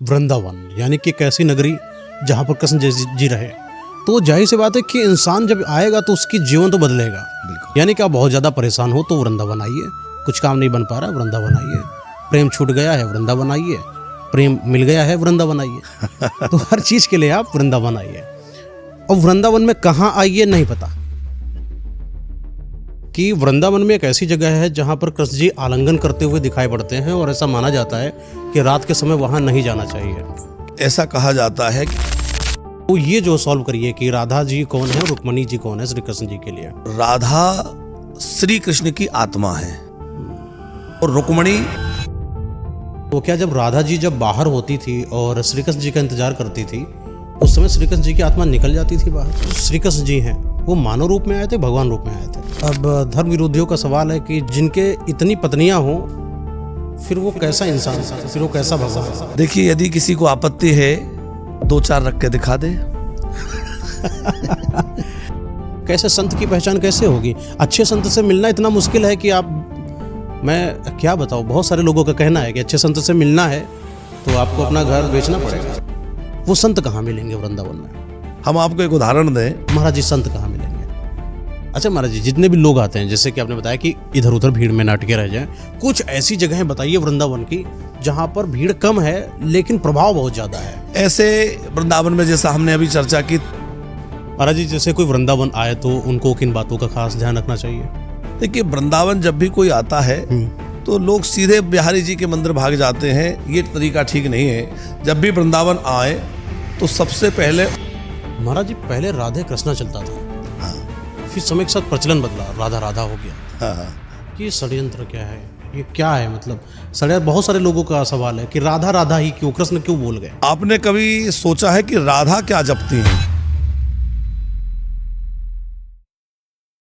वृंदावन यानी कि एक ऐसी नगरी जहाँ पर कृष्ण जी रहे, तो जाहिर सी बात है कि इंसान जब आएगा तो उसकी जीवन तो बदलेगा। बिल्कुल। यानी कि आप बहुत ज़्यादा परेशान हो तो वृंदावन आइए, कुछ काम नहीं बन पा रहा वृंदावन आइए, प्रेम छूट गया है वृंदावन आइए, प्रेम मिल गया है वृंदावन आइए। तो हर चीज़ के लिए आप वृंदावन आइए। और वृंदावन में कहाँ आइए नहीं पता, कि वृंदावन में एक ऐसी जगह है जहाँ पर कृष्ण जी आलिंगन करते हुए दिखाई पड़ते हैं और ऐसा माना जाता है कि रात के समय वहाँ नहीं जाना चाहिए। ऐसा कहा जाता है कि तो ये जो सॉल्व करिए कि राधा जी कौन है, रुक्मणी जी कौन है श्री कृष्ण जी के लिए। राधा श्री कृष्ण की आत्मा है और रुक्मणी, तो क्या जब राधा जी जब बाहर होती थी और श्री कृष्ण जी का इंतजार करती थी, उस समय श्री कृष्ण जी की आत्मा निकल जाती थी बाहर। श्री कृष्ण जी हैं वो मानव रूप में आए थे, भगवान रूप में आए थे। अब धर्म विरोधियों का सवाल है कि जिनके इतनी पत्नियां हों फिर वो कैसा इंसान, फिर वो कैसा भगवान। देखिए यदि किसी को आपत्ति है 2-4 रख के दिखा दे। कैसे संत की पहचान कैसे होगी? अच्छे संत से मिलना इतना मुश्किल है कि मैं क्या बताऊं, बहुत सारे लोगों का कहना है कि अच्छे संत से मिलना है तो आपको अपना घर बेचना पड़ेगा। वो संत कहाँ मिलेंगे वृंदावन में? हम आपको एक उदाहरण दें। महाराज जी संत कहाँ मिलेंगे? अच्छा महाराज जी, जितने भी लोग आते हैं, जैसे कि आपने बताया कि इधर उधर भीड़ में ना अटके रह जाएं, कुछ ऐसी जगहें बताइए वृंदावन की जहाँ पर भीड़ कम है लेकिन प्रभाव बहुत ज्यादा है। ऐसे वृंदावन में जैसा हमने अभी चर्चा की। महाराज जी, जैसे कोई वृंदावन आए तो उनको किन बातों का खास ध्यान रखना चाहिए? देखिए वृंदावन जब भी कोई आता है तो लोग सीधे बिहारी जी के मंदिर भाग जाते हैं, ये तरीका ठीक नहीं है। जब भी वृंदावन आए तो सबसे पहले महाराज जी पहले राधे कृष्णा चलता था, फिर समय के साथ प्रचलन बदला, राधा राधा हो गया। ये षड्यंत्र क्या है, ये क्या है? मतलब षड्यंत्र, बहुत सारे लोगों का सवाल है कि राधा राधा ही क्यों, कृष्ण क्यों बोल गए? आपने कभी सोचा है कि राधा क्या जपती हैं?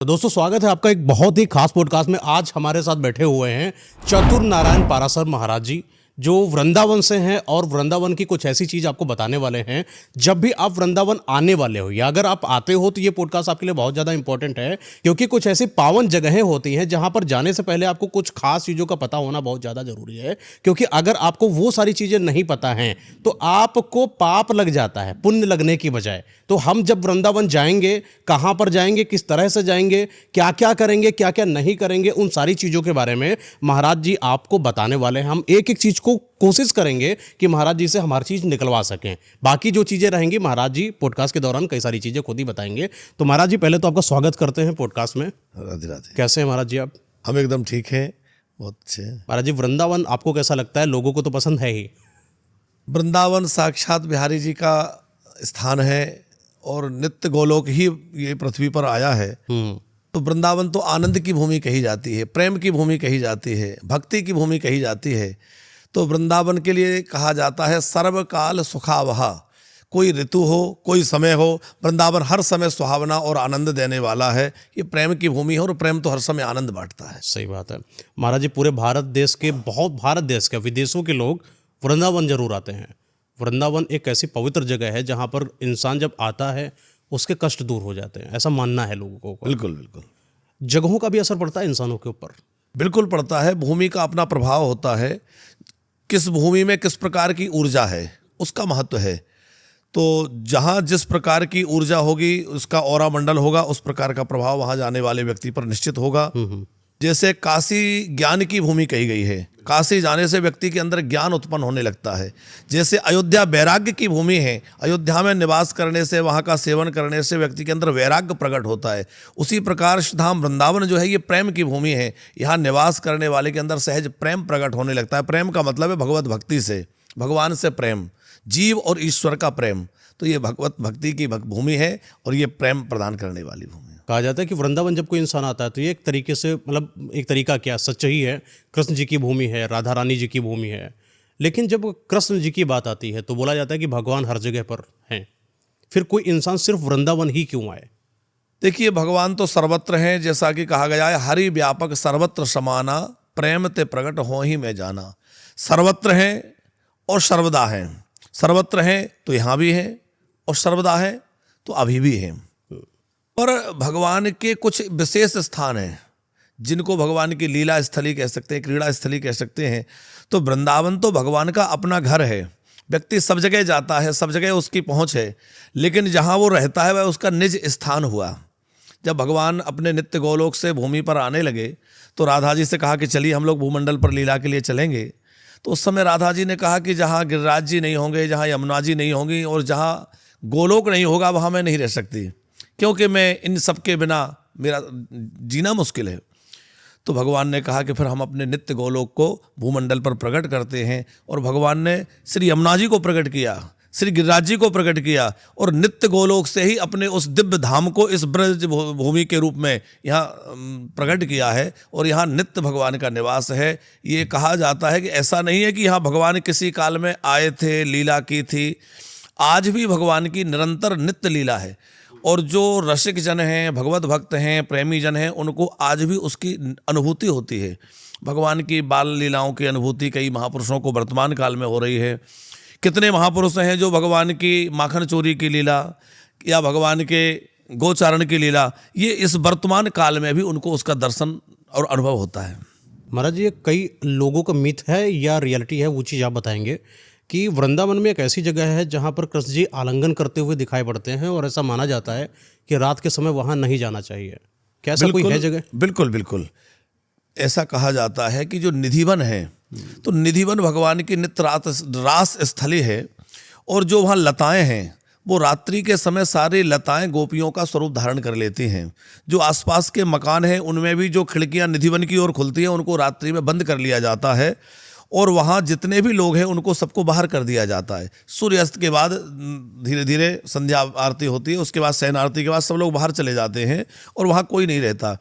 तो दोस्तों स्वागत है आपका एक बहुत ही खास पॉडकास्ट में। आज हमारे साथ बैठे हुए हैं चतुर नारायण पारासर महाराज जी, जो वृंदावन से हैं और वृंदावन की कुछ ऐसी चीज़ आपको बताने वाले हैं। जब भी आप वृंदावन आने वाले हो या अगर आप आते हो तो ये पॉडकास्ट आपके लिए बहुत ज़्यादा इंपॉर्टेंट है, क्योंकि कुछ ऐसी पावन जगहें होती हैं जहां पर जाने से पहले आपको कुछ खास चीज़ों का पता होना बहुत ज़्यादा ज़रूरी है। क्योंकि अगर आपको वो सारी चीज़ें नहीं पता हैं तो आपको पाप लग जाता है पुण्य लगने की बजाय। तो हम जब वृंदावन जाएंगे, कहाँ पर जाएंगे, किस तरह से जाएंगे, क्या क्या करेंगे, क्या क्या नहीं करेंगे, उन सारी चीज़ों के बारे में महाराज जी आपको बताने वाले हैं। हम एक एक चीज़ को कोशिश करेंगे कि महाराज जी से हमारी चीज़ निकलवा सकें। बाकी जो चीज़ें रहेंगी महाराज जी पॉडकास्ट के दौरान कई सारी चीज़ें खुद ही बताएंगे। तो महाराज जी पहले तो आपका स्वागत करते हैं पॉडकास्ट में। राधे राधे। कैसे हैं महाराज जी आप? हम एकदम ठीक हैं, बहुत अच्छे हैं। महाराज जी वृंदावन आपको कैसा लगता है? लोगों को तो पसंद है ही। वृंदावन साक्षात बिहारी जी का स्थान है और नित्य गोलोक ही ये पृथ्वी पर आया है। तो वृंदावन तो आनंद की भूमि कही जाती है, प्रेम की भूमि कही जाती है, भक्ति की भूमि कही जाती है। तो वृंदावन के लिए कहा जाता है सर्वकाल सुखावहा। कोई ऋतु हो, कोई समय हो, वृंदावन हर समय सुहावना और आनंद देने वाला है। ये प्रेम की भूमि है और प्रेम तो हर समय आनंद बांटता है। सही बात है महाराज जी। पूरे भारत देश के, बहुत भारत देश के, विदेशों के लोग वृंदावन जरूर आते हैं। वृंदावन एक ऐसी पवित्र जगह है जहाँ पर इंसान जब आता है उसके कष्ट दूर हो जाते हैं, ऐसा मानना है लोगों को। बिल्कुल बिल्कुल। जगहों का भी असर पड़ता है इंसानों के ऊपर? बिल्कुल पड़ता है। भूमि का अपना प्रभाव होता है। किस भूमि में किस प्रकार की ऊर्जा है उसका महत्व है। तो जहाँ जिस प्रकार की ऊर्जा होगी, उसका ऑरा मंडल होगा, उस प्रकार का प्रभाव वहाँ जाने वाले व्यक्ति पर निश्चित होगा। जैसे काशी ज्ञान की भूमि कही गई है, काशी जाने से व्यक्ति के अंदर ज्ञान उत्पन्न होने लगता है। जैसे अयोध्या वैराग्य की भूमि है, अयोध्या में निवास करने से, वहाँ का सेवन करने से व्यक्ति के अंदर वैराग्य प्रकट होता है। उसी प्रकार धाम वृंदावन जो है ये प्रेम की भूमि है। यहाँ निवास करने वाले के अंदर सहज प्रेम प्रकट होने लगता है। प्रेम का मतलब है भगवत भक्ति से, भगवान से प्रेम, जीव और ईश्वर का प्रेम। तो ये भगवत भक्ति की भूमि है और ये प्रेम प्रदान करने वाली भूमि है। कहा जाता है कि वृंदावन जब कोई इंसान आता है तो ये एक तरीके से, मतलब एक तरीका क्या, सच ही है, कृष्ण जी की भूमि है, राधा रानी जी की भूमि है। लेकिन जब कृष्ण जी की बात आती है तो बोला जाता है कि भगवान हर जगह पर हैं। फिर कोई इंसान सिर्फ वृंदावन ही क्यों आए? देखिए भगवान तो सर्वत्र हैं, जैसा कि कहा गया है, हरि व्यापक सर्वत्र समाना, प्रेम ते प्रकट हो ही मैं जाना। सर्वत्र हैं और सर्वदा हैं। सर्वत्र हैं तो यहाँ भी हैं और सर्वदा हैं तो अभी भी हैं। पर भगवान के कुछ विशेष स्थान हैं जिनको भगवान की लीला स्थली कह सकते हैं, क्रीड़ा स्थली कह सकते हैं। तो वृंदावन तो भगवान का अपना घर है। व्यक्ति सब जगह जाता है, सब जगह उसकी पहुंच है, लेकिन जहां वो रहता है वह उसका निज स्थान हुआ। जब भगवान अपने नित्य गोलोक से भूमि पर आने लगे तो राधा जी से कहा कि चलिए हम लोग भूमंडल पर लीला के लिए चलेंगे। तो उस समय राधा जी ने कहा कि जहाँ गिरिराज जी नहीं होंगे, जहाँ यमुना जी नहीं होंगी और जहाँ गोलोक नहीं होगा वहाँ मैं नहीं रह सकती, क्योंकि मैं इन सब के बिना मेरा जीना मुश्किल है। तो भगवान ने कहा कि फिर हम अपने नित्य गोलोक को भूमंडल पर प्रकट करते हैं। और भगवान ने श्री यमुना जी को प्रकट किया, श्री गिरिराज जी को प्रकट किया और नित्य गोलोक से ही अपने उस दिव्य धाम को इस ब्रज भूमि के रूप में यहाँ प्रकट किया है। और यहाँ नित्य भगवान का निवास है। ये कहा जाता है कि ऐसा नहीं है कि यहाँ भगवान किसी काल में आए थे, लीला की थी। आज भी भगवान की निरंतर नित्य लीला है। और जो रसिक जन हैं, भगवत भक्त हैं, प्रेमी जन हैं, उनको आज भी उसकी अनुभूति होती है। भगवान की बाल लीलाओं की अनुभूति कई महापुरुषों को वर्तमान काल में हो रही है। कितने महापुरुष हैं जो भगवान की माखन चोरी की लीला या भगवान के गोचारण की लीला, ये इस वर्तमान काल में भी उनको उसका दर्शन और अनुभव होता है। महाराज जी, ये कई लोगों का मिथ है या रियलिटी है, वो चीज़ आप बताएंगे कि वृंदावन में एक ऐसी जगह है जहाँ पर कृष्ण जी आलिंगन करते हुए दिखाई पड़ते हैं और ऐसा माना जाता है कि रात के समय वहाँ नहीं जाना चाहिए। क्या ऐसा कोई है जगह? बिल्कुल बिल्कुल। ऐसा कहा जाता है कि जो निधिवन है, तो निधिवन भगवान की नित्य रास स्थली है। और जो वहाँ लताएं हैं, वो रात्रि के समय सारी लताएं गोपियों का स्वरूप धारण कर लेती हैं। जो आसपास के मकान हैं उनमें भी जो खिड़कियां निधिवन की ओर खुलती हैं, उनको रात्रि में बंद कर लिया जाता है। और वहाँ जितने भी लोग हैं उनको सबको बाहर कर दिया जाता है। सूर्यास्त के बाद धीरे धीरे संध्या आरती होती है, उसके बाद शयन आरती के बाद सब लोग बाहर चले जाते हैं और वहाँ कोई नहीं रहता।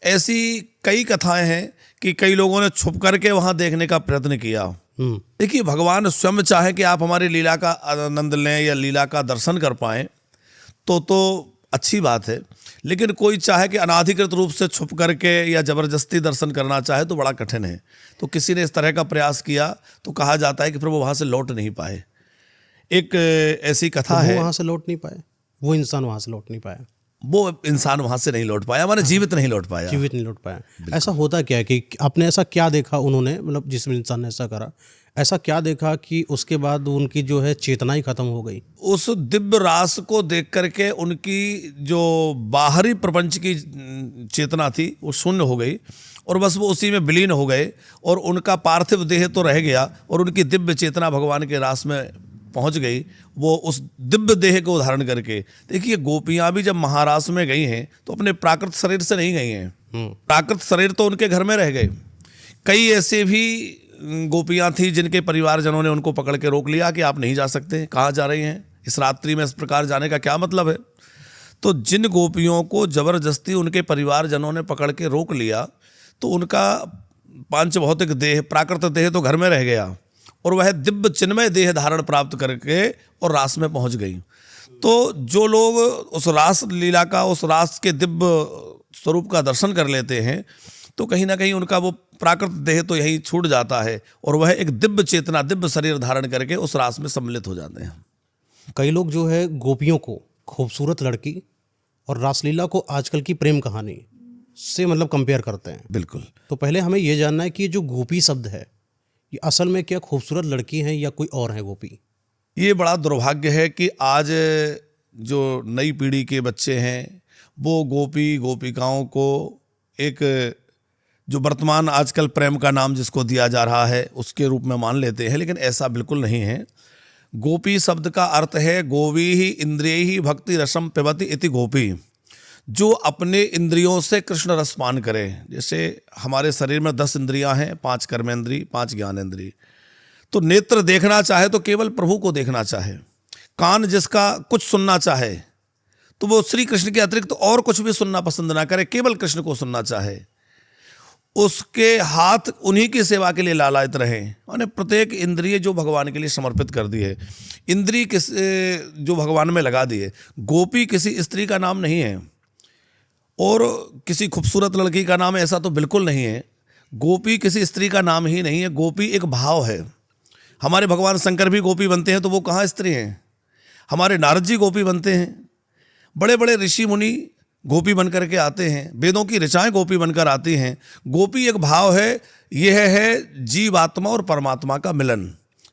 ऐसी कई कथाएं हैं कि कई लोगों ने छुप करके वहाँ देखने का प्रयत्न किया। देखिए, भगवान स्वयं चाहे कि आप हमारी लीला का आनंद लें या लीला का दर्शन कर पाएं तो अच्छी बात है, लेकिन कोई चाहे कि अनाधिकृत रूप से छुप करके या जबरदस्ती दर्शन करना चाहे तो बड़ा कठिन है। तो किसी ने इस तरह का प्रयास किया तो कहा जाता है कि फिर वो वहाँ से लौट नहीं पाए। एक ऐसी कथा है, वहाँ से लौट नहीं पाए, वो इंसान वहाँ से लौट नहीं पाया, वो इंसान वहाँ से नहीं लौट पाया, माने जीवित नहीं लौट पाया। जीवित नहीं लौट पाया। ऐसा होता क्या है कि आपने ऐसा क्या देखा, उन्होंने मतलब जिस इंसान ने ऐसा करा, ऐसा क्या देखा कि उसके बाद उनकी जो है चेतना ही खत्म हो गई? उस दिव्य रास को देख करके उनकी जो बाहरी प्रपंच की चेतना थी वो शून्य हो गई और बस वो उसी में विलीन हो गए। और उनका पार्थिव देह तो रह गया और उनकी दिव्य चेतना भगवान के रास में पहुंच गई, वो उस दिव्य देह को धारण करके। देखिए, गोपियां भी जब महारास में गई हैं तो अपने प्राकृत शरीर से नहीं गई हैं। प्राकृत शरीर तो उनके घर में रह गए। कई ऐसे भी गोपियां थी जिनके परिवारजनों ने उनको पकड़ के रोक लिया कि आप नहीं जा सकते, कहाँ जा रही हैं, इस रात्रि में इस प्रकार जाने का क्या मतलब है। तो जिन गोपियों को जबरदस्ती उनके परिवारजनों ने पकड़ के रोक लिया तो उनका पांच भौतिक देह, प्राकृत देह तो घर में रह गया और वह दिव्य चिन्मय देह धारण प्राप्त करके और रास में पहुंच गई। तो जो लोग उस रास लीला का, उस रास के दिव्य स्वरूप का दर्शन कर लेते हैं तो कहीं ना कहीं उनका वो प्राकृत देह तो यही छूट जाता है और वह एक दिव्य चेतना, दिव्य शरीर धारण करके उस रास में सम्मिलित हो जाते हैं। कई लोग जो है गोपियों को खूबसूरत लड़की और रासलीला को आजकल की प्रेम कहानी से मतलब कंपेयर करते हैं। बिल्कुल। तो पहले हमें ये जानना है कि ये जो गोपी शब्द है, ये असल में क्या खूबसूरत लड़की हैं या कोई और है गोपी? ये बड़ा दुर्भाग्य है कि आज जो नई पीढ़ी के बच्चे हैं वो गोपी गोपिकाओं को एक जो वर्तमान आजकल प्रेम का नाम जिसको दिया जा रहा है उसके रूप में मान लेते हैं, लेकिन ऐसा बिल्कुल नहीं है। गोपी शब्द का अर्थ है गोवी ही इंद्रिय ही भक्ति रसम पिबति इति गोपी, जो अपने इंद्रियों से कृष्ण रस पान करे। जैसे हमारे शरीर में 10 इंद्रियां हैं, 5 कर्मेंद्री, 5 ज्ञानेंद्री। तो नेत्र देखना चाहे तो केवल प्रभु को देखना चाहे, कान जिसका कुछ सुनना चाहे तो वो श्री कृष्ण के अतिरिक्त और कुछ भी सुनना पसंद ना करे, केवल कृष्ण को सुनना चाहे, उसके हाथ उन्हीं की सेवा के लिए लालायित रहे। उन्हें प्रत्येक इंद्रिय जो भगवान के लिए समर्पित कर दी है, इंद्रिय किस जो भगवान में लगा दी है। गोपी किसी स्त्री का नाम नहीं है और किसी खूबसूरत लड़की का नाम है, ऐसा तो बिल्कुल नहीं है। गोपी किसी स्त्री का नाम ही नहीं है, गोपी एक भाव है। हमारे भगवान शंकर भी गोपी बनते हैं तो वो कहाँ स्त्री हैं? हमारे नारद जी गोपी बनते हैं, बड़े बड़े ऋषि मुनि गोपी बनकर के आते हैं, वेदों की ऋचाएं गोपी बनकर आती हैं। गोपी एक भाव है, यह है जीवात्मा और परमात्मा का मिलन।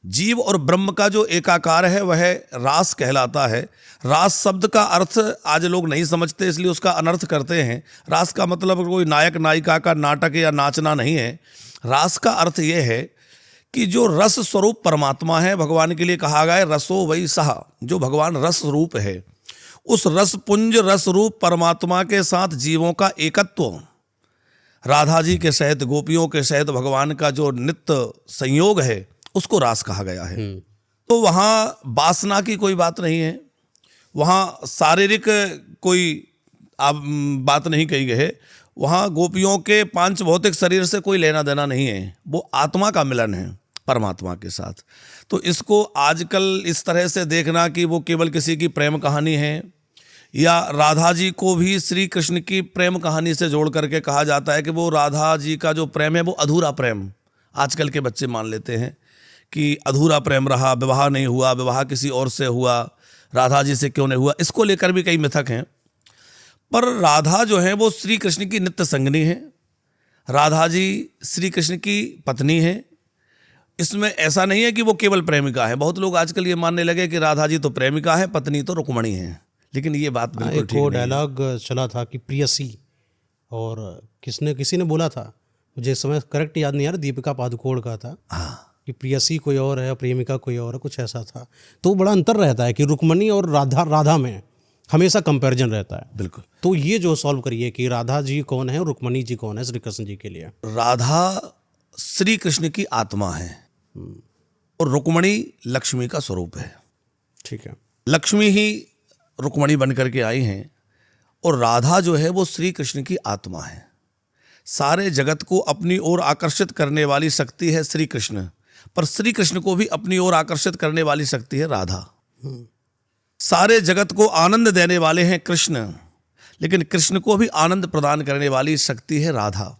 जीव और ब्रह्म का जो एकाकार है वह रास कहलाता है। रास शब्द का अर्थ आज लोग नहीं समझते, इसलिए उसका अनर्थ करते हैं। रास का मतलब कोई नायक नायिका का नाटक या नाचना नहीं है। रास का अर्थ यह है कि जो रस स्वरूप परमात्मा है, भगवान के लिए कहा गया है रसो वै सह, जो भगवान रस रूप है, उस रस पुंज रस रूप परमात्मा के साथ जीवों का एकत्व, राधा जी के सहित गोपियों के सहित भगवान का जो नित्य संयोग है, उसको रास कहा गया है। तो वहाँ वासना की कोई बात नहीं है, वहाँ शारीरिक कोई बात नहीं कही गई है, वहाँ गोपियों के पांच भौतिक शरीर से कोई लेना देना नहीं है, वो आत्मा का मिलन है परमात्मा के साथ। तो इसको आजकल इस तरह से देखना कि वो केवल किसी की प्रेम कहानी है, या राधा जी को भी श्री कृष्ण की प्रेम कहानी से जोड़ करके कहा जाता है कि वो राधा जी का जो प्रेम है वो अधूरा प्रेम, आजकल के बच्चे मान लेते हैं कि अधूरा प्रेम रहा, विवाह नहीं हुआ, विवाह किसी और से हुआ, राधा जी से क्यों नहीं हुआ, इसको लेकर भी कई मिथक हैं। पर राधा जो है वो श्री कृष्ण की नित्य संगनी है, राधा जी श्री कृष्ण की पत्नी है। इसमें ऐसा नहीं है कि वो केवल प्रेमिका है। बहुत लोग आजकल ये मानने लगे कि राधा जी तो प्रेमिका है, पत्नी तो रुक्मणी है, लेकिन ये बात बिल्कुल ठीक नहीं है। डायलॉग चला था कि प्रियसी, और किसी ने बोला था, मुझे इस समय करेक्ट याद नहीं आ रहा, दीपिका पादुकोण का था कि प्रियसी कोई और है, प्रेमिका कोई और है, कुछ ऐसा था। तो बड़ा अंतर रहता है कि रुक्मणी और राधा में हमेशा कंपैरिजन रहता है। बिल्कुल। तो ये जो सॉल्व करिए कि राधा जी कौन है और रुक्मणी जी कौन है श्री कृष्ण जी के लिए। राधा श्री कृष्ण की आत्मा है और रुक्मणी लक्ष्मी का स्वरूप है। ठीक है। लक्ष्मी ही रुक्मणी बन करके आई हैं और राधा जो है वो श्री कृष्ण की आत्मा है। सारे जगत को अपनी ओर आकर्षित करने वाली शक्ति है श्री कृष्ण, पर श्री कृष्ण को भी अपनी ओर आकर्षित करने वाली शक्ति है राधा। सारे जगत को आनंद देने वाले हैं कृष्ण, लेकिन कृष्ण को भी आनंद प्रदान करने वाली शक्ति है राधा।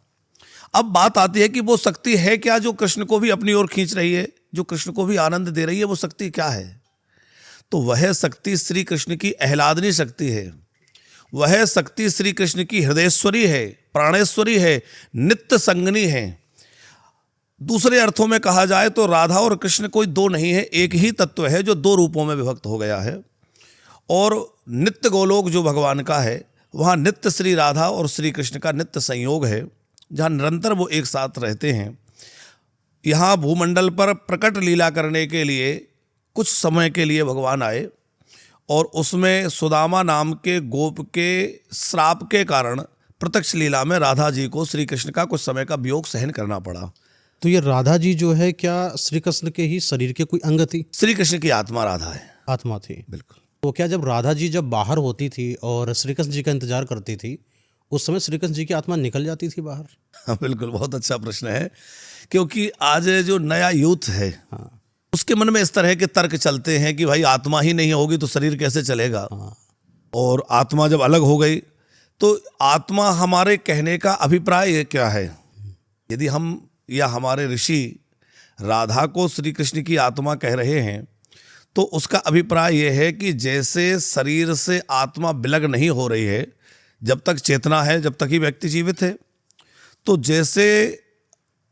अब बात आती है कि वो शक्ति है क्या जो कृष्ण को भी अपनी ओर खींच रही है, जो कृष्ण को भी आनंद दे रही है, वो शक्ति क्या है? तो वह शक्ति श्री कृष्ण की आह्लादनी शक्ति है, वह शक्ति श्री कृष्ण की हृदयेश्वरी है, प्राणेश्वरी है, नित्य संगनी है। दूसरे अर्थों में कहा जाए तो राधा और कृष्ण कोई दो नहीं है, एक ही तत्व है जो दो रूपों में विभक्त हो गया है। और नित्य गोलोक जो भगवान का है, वहाँ नित्य श्री राधा और श्री कृष्ण का नित्य संयोग है, जहाँ निरंतर वो एक साथ रहते हैं। यहाँ भूमंडल पर प्रकट लीला करने के लिए कुछ समय के लिए भगवान आए, और उसमें सुदामा नाम के गोप के श्राप के कारण प्रत्यक्ष लीला में राधा जी को श्री कृष्ण का कुछ समय का वियोग सहन करना पड़ा। तो ये राधा जी जो है क्या श्री कृष्ण के ही शरीर के कोई अंग थी? श्री कृष्ण की आत्मा राधा है। आत्मा थी, बिल्कुल। तो क्या जब राधा जी जब बाहर होती थी और श्री कृष्ण जी का इंतजार करती थी, उस समय श्री कृष्ण जी की आत्मा निकल जाती थी बाहर? हाँ बिल्कुल, बहुत अच्छा प्रश्न है, क्योंकि आज जो नया यूथ है उसके मन में इस तरह के तर्क चलते हैं कि भाई आत्मा ही नहीं होगी तो शरीर कैसे चलेगा। और आत्मा जब अलग हो गई तो आत्मा, हमारे कहने का अभिप्राय क्या है? यदि हम या हमारे ऋषि राधा को श्री कृष्ण की आत्मा कह रहे हैं तो उसका अभिप्राय यह है कि जैसे शरीर से आत्मा विलग नहीं हो रही है, जब तक चेतना है जब तक ही व्यक्ति जीवित है, तो जैसे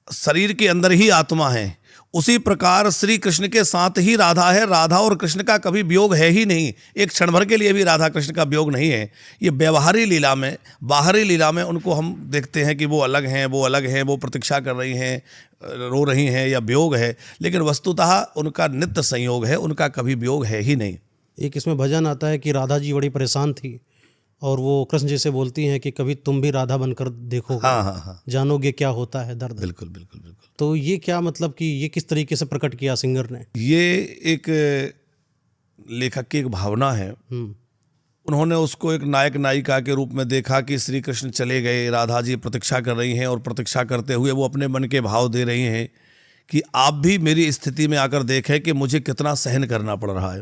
शरीर के अंदर ही आत्मा है, उसी प्रकार श्री कृष्ण के साथ ही राधा है। राधा और कृष्ण का कभी वियोग है ही नहीं, एक क्षण भर के लिए भी राधा कृष्ण का वियोग नहीं है। ये व्यवहारी लीला में, बाहरी लीला में उनको हम देखते हैं कि वो अलग हैं, वो अलग हैं, वो प्रतीक्षा कर रही हैं, रो रही हैं या वियोग है, लेकिन वस्तुतः उनका नित्य संयोग है, उनका कभी वियोग है ही नहीं। एक इसमें भजन आता है कि राधा जी बड़ी परेशान थी और वो कृष्ण जी से बोलती हैं कि कभी तुम भी राधा बनकर देखोगे, हाँ, जानोगे क्या होता है दर्द। बिल्कुल बिल्कुल बिल्कुल। तो ये क्या मतलब कि ये किस तरीके से प्रकट किया सिंगर ने? ये एक लेखक की एक भावना है। उन्होंने उसको एक नायक नायिका के रूप में देखा कि श्री कृष्ण चले गए, राधा जी प्रतीक्षा कर रही हैं, और प्रतीक्षा करते हुए वो अपने मन के भाव दे रही हैं कि आप भी मेरी स्थिति में आकर देखें कि मुझे कितना सहन करना पड़ रहा है।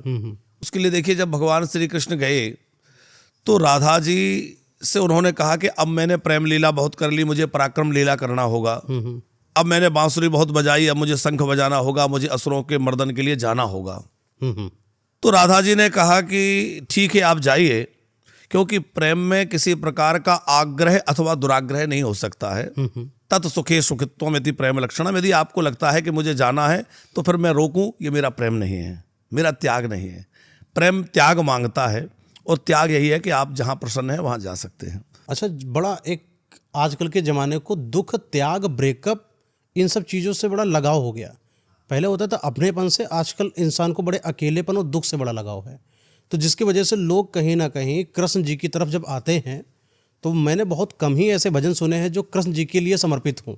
उसके लिए देखिए, जब भगवान श्री कृष्ण गए तो राधा जी से उन्होंने कहा कि अब मैंने प्रेम लीला बहुत कर ली, मुझे पराक्रम लीला करना होगा। अब मैंने बांसुरी बहुत बजाई, अब मुझे शंख बजाना होगा, मुझे असुरों के मर्दन के लिए जाना होगा। तो राधा जी ने कहा कि ठीक है आप जाइए, क्योंकि प्रेम में किसी प्रकार का आग्रह अथवा दुराग्रह नहीं हो सकता है। तत् सुखे सुखित्वमिति प्रेम लक्षणम। यदि आपको लगता है कि मुझे जाना है तो फिर मैं रोकूं, ये मेरा प्रेम नहीं है, मेरा त्याग नहीं है। प्रेम त्याग मांगता है, और त्याग यही है कि आप जहाँ प्रसन्न हैं वहाँ जा सकते हैं। अच्छा, बड़ा एक आजकल के ज़माने को दुख, त्याग, ब्रेकअप, इन सब चीज़ों से बड़ा लगाव हो गया। पहले होता था अपनेपन से, आजकल इंसान को बड़े अकेलेपन और दुख से बड़ा लगाव है। तो जिसकी वजह से लोग कहीं ना कहीं कृष्ण जी की तरफ जब आते हैं, तो मैंने बहुत कम ही ऐसे भजन सुने हैं जो कृष्ण जी के लिए समर्पित हों,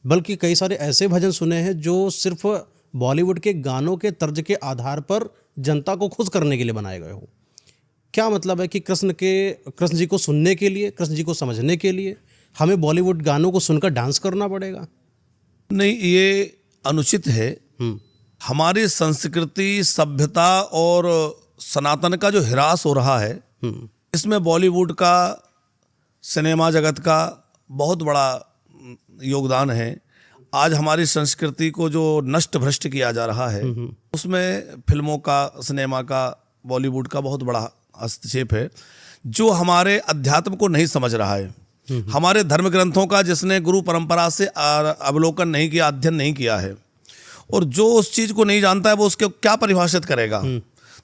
बल्कि कई सारे ऐसे भजन सुने हैं जो सिर्फ बॉलीवुड के गानों के तर्ज के आधार पर जनता को खुश करने के लिए बनाए गए हों। क्या मतलब है कि कृष्ण जी को सुनने के लिए, कृष्ण जी को समझने के लिए हमें बॉलीवुड गानों को सुनकर डांस करना पड़ेगा? नहीं, ये अनुचित है। हमारी संस्कृति, सभ्यता और सनातन का जो ह्रास हो रहा है, इसमें बॉलीवुड का, सिनेमा जगत का बहुत बड़ा योगदान है। आज हमारी संस्कृति को जो नष्ट भ्रष्ट किया जा रहा है, उसमें फिल्मों का, सिनेमा का, बॉलीवुड का बहुत बड़ा हस्तक्षेप है, जो हमारे अध्यात्म को नहीं समझ रहा है। हमारे धर्म ग्रंथों का जिसने गुरु परंपरा से अवलोकन नहीं किया, अध्ययन नहीं किया है, और जो उस चीज़ को नहीं जानता है वो उसके क्या परिभाषित करेगा,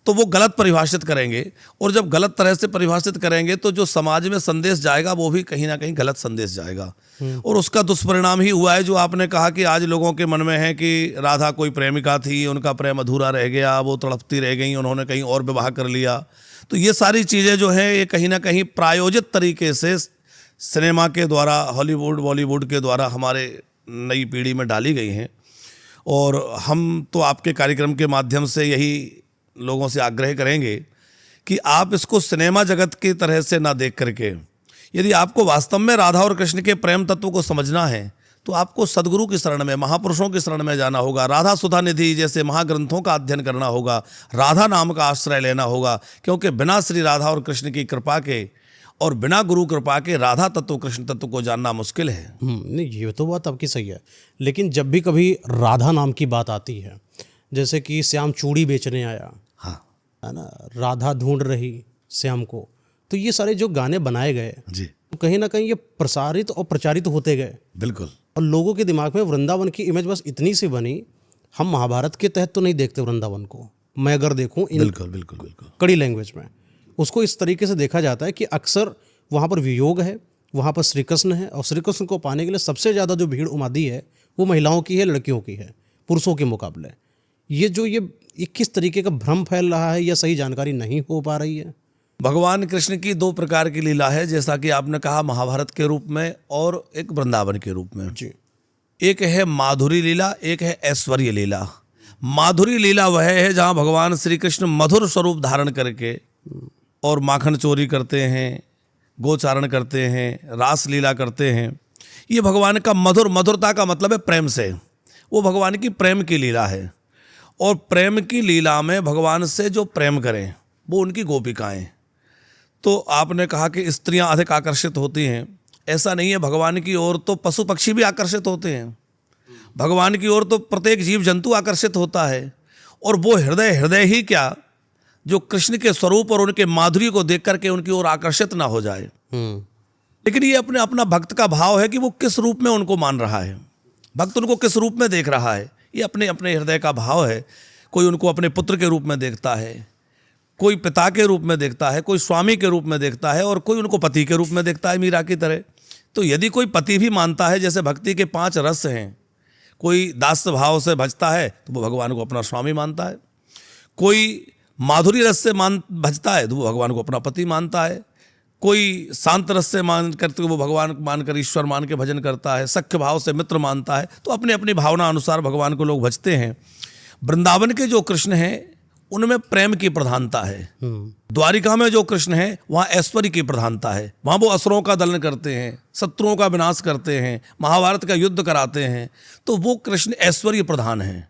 तो वो गलत परिभाषित करेंगे। और जब गलत तरह से परिभाषित करेंगे तो जो समाज में संदेश जाएगा वो भी कहीं ना कहीं गलत संदेश जाएगा। और उसका दुष्परिणाम ही हुआ है जो आपने कहा कि आज लोगों के मन में है कि राधा कोई प्रेमिका थी, उनका प्रेम अधूरा रह गया, वो तड़पती रह गई, उन्होंने कहीं और विवाह कर लिया। तो ये सारी चीज़ें जो है ये कहीं ना कहीं प्रायोजित तरीके से सिनेमा के द्वारा, हॉलीवुड, बॉलीवुड के द्वारा हमारे नई पीढ़ी में डाली गई हैं। और हम तो आपके कार्यक्रम के माध्यम से यही लोगों से आग्रह करेंगे कि आप इसको सिनेमा जगत की तरह से ना देख करके, यदि आपको वास्तव में राधा और कृष्ण के प्रेम तत्व को समझना है तो आपको सदगुरु की शरण में, महापुरुषों की शरण में जाना होगा। राधा सुधा निधि जैसे महाग्रंथों का अध्ययन करना होगा, राधा नाम का आश्रय लेना होगा, क्योंकि बिना श्री राधा और कृष्ण की कृपा के और बिना गुरु कृपा के राधा तत्व, कृष्ण तत्व को जानना मुश्किल है। नहीं, ये तो बात आपकी सही है, लेकिन जब भी कभी राधा नाम की बात आती है, जैसे कि श्याम चूड़ी बेचने आया, हाँ, है ना, राधा ढूंढ रही श्याम को, तो ये सारे जो गाने बनाए गए जी, कहीं ना कहीं ये प्रसारित और प्रचारित होते गए, बिल्कुल। और लोगों के दिमाग में वृंदावन की इमेज बस इतनी सी बनी। हम महाभारत के तहत तो नहीं देखते वृंदावन को, मैं अगर देखूं इन बिल्कुल बिल्कुल बिल्कुल कड़ी लैंग्वेज में, उसको इस तरीके से देखा जाता है कि अक्सर वहाँ पर वियोग है, वहाँ पर श्री कृष्ण है, और श्री कृष्ण को पाने के लिए सबसे ज़्यादा जो भीड़ उमड़ी है वो महिलाओं की है, लड़कियों की है, पुरुषों के मुकाबले। ये किस तरीके का भ्रम फैल रहा है या सही जानकारी नहीं हो पा रही है? भगवान कृष्ण की दो प्रकार की लीला है, जैसा कि आपने कहा, महाभारत के रूप में और एक वृंदावन के रूप में। जी। एक है माधुरी लीला, एक है ऐश्वर्य लीला। माधुरी लीला वह है जहाँ भगवान श्री कृष्ण मधुर स्वरूप धारण करके और माखन चोरी करते हैं, गोचारण करते हैं, रास लीला करते हैं। ये भगवान का मधुरता का मतलब है प्रेम से, वो भगवान की प्रेम की लीला है। और प्रेम की लीला में भगवान से जो प्रेम करें वो उनकी गोपिकाएं। तो आपने कहा कि स्त्रियां अधिक आकर्षित होती हैं, ऐसा नहीं है। भगवान की ओर तो पशु पक्षी भी आकर्षित होते हैं, भगवान की ओर तो प्रत्येक जीव जंतु आकर्षित होता है। और वो हृदय ही क्या जो कृष्ण के स्वरूप और उनके माधुर्य को देख करके उनकी ओर आकर्षित ना हो जाए। लेकिन ये अपना भक्त का भाव है कि वो किस रूप में उनको मान रहा है, भक्त उनको किस रूप में देख रहा है, ये अपने अपने हृदय का भाव है। कोई उनको अपने पुत्र के रूप में देखता है, कोई पिता के रूप में देखता है, कोई स्वामी के रूप में देखता है, और कोई उनको पति के रूप में देखता है, मीरा की तरह। तो यदि कोई पति भी मानता है, जैसे भक्ति के 5 रस हैं, कोई दास्य भाव से भजता है तो वो भगवान को अपना स्वामी मानता है, कोई माधुरी रस से भजता है तो वो भगवान को अपना पति मानता है, कोई शांत रस से मान करते वो भगवान मानकर, ईश्वर मान के भजन करता है, सख्य भाव से मित्र मानता है। तो अपनी अपनी भावना अनुसार भगवान को लोग भजते हैं। वृंदावन के जो कृष्ण हैं उनमें प्रेम की प्रधानता है, द्वारिका में जो कृष्ण हैं वहाँ ऐश्वर्य की प्रधानता है। वहाँ वो असुरों का दलन करते हैं, शत्रुओं का विनाश करते हैं, महाभारत का युद्ध कराते हैं। तो वो कृष्ण ऐश्वर्य प्रधान हैं।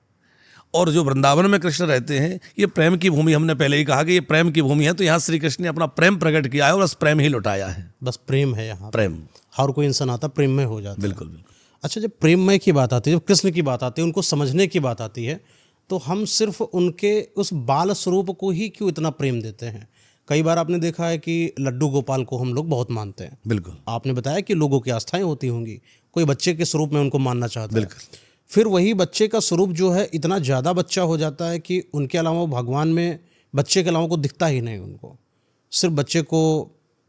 और जो वृंदावन में कृष्ण रहते हैं ये प्रेम की भूमि, हमने पहले ही कहा कि ये प्रेम की भूमि है। तो यहाँ श्री कृष्ण ने अपना प्रेम प्रकट किया है और बस प्रेम ही लुटाया है। बस प्रेम है यहाँ, प्रेम। हर कोई इंसान आता प्रेम में हो जाता है। बिल्कुल बिल्कुल। अच्छा, जब प्रेममय की बात आती है, जब कृष्ण की बात आती है, उनको समझने की बात आती है, तो हम सिर्फ उनके उस बाल स्वरूप को ही क्यों इतना प्रेम देते हैं? कई बार आपने देखा है कि लड्डू गोपाल को हम लोग बहुत मानते हैं। बिल्कुल। आपने बताया कि लोगों की आस्थाएं होती होंगी, कोई बच्चे के स्वरूप में उनको मानना चाहता है। बिल्कुल। फिर वही बच्चे का स्वरूप जो है इतना ज़्यादा बच्चा हो जाता है कि उनके अलावा वो भगवान में बच्चे के अलावा को दिखता ही नहीं उनको। सिर्फ बच्चे को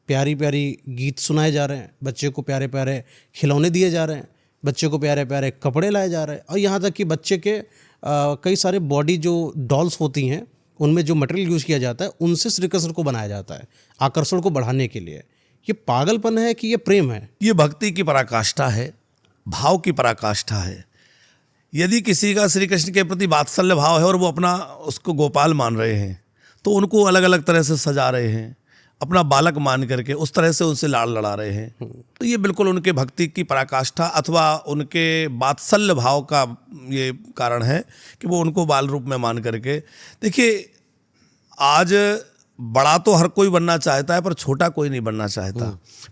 प्यारी प्यारी गीत सुनाए जा रहे हैं, बच्चे को प्यारे प्यारे खिलौने दिए जा रहे हैं, बच्चे को प्यारे प्यारे कपड़े लाए जा रहे हैं, और यहाँ तक कि बच्चे के कई सारे बॉडी जो डॉल्स होती हैं उनमें जो मटेरियल यूज़ किया जाता है उनसे श्री कृष्ण को बनाया जाता है आकर्षण को बढ़ाने के लिए। ये पागलपन है कि ये प्रेम है? ये भक्ति की पराकाष्ठा है, भाव की पराकाष्ठा है। यदि किसी का श्री कृष्ण के प्रति वात्सल्य भाव है और वो अपना उसको गोपाल मान रहे हैं तो उनको अलग अलग तरह से सजा रहे हैं, अपना बालक मान करके उस तरह से उनसे लाड़ लड़ा रहे हैं, तो ये बिल्कुल उनके भक्ति की पराकाष्ठा अथवा उनके वात्सल्य भाव का ये कारण है कि वो उनको बाल रूप में मान करके। देखिए, आज बड़ा तो हर कोई बनना चाहता है पर छोटा कोई नहीं बनना चाहता।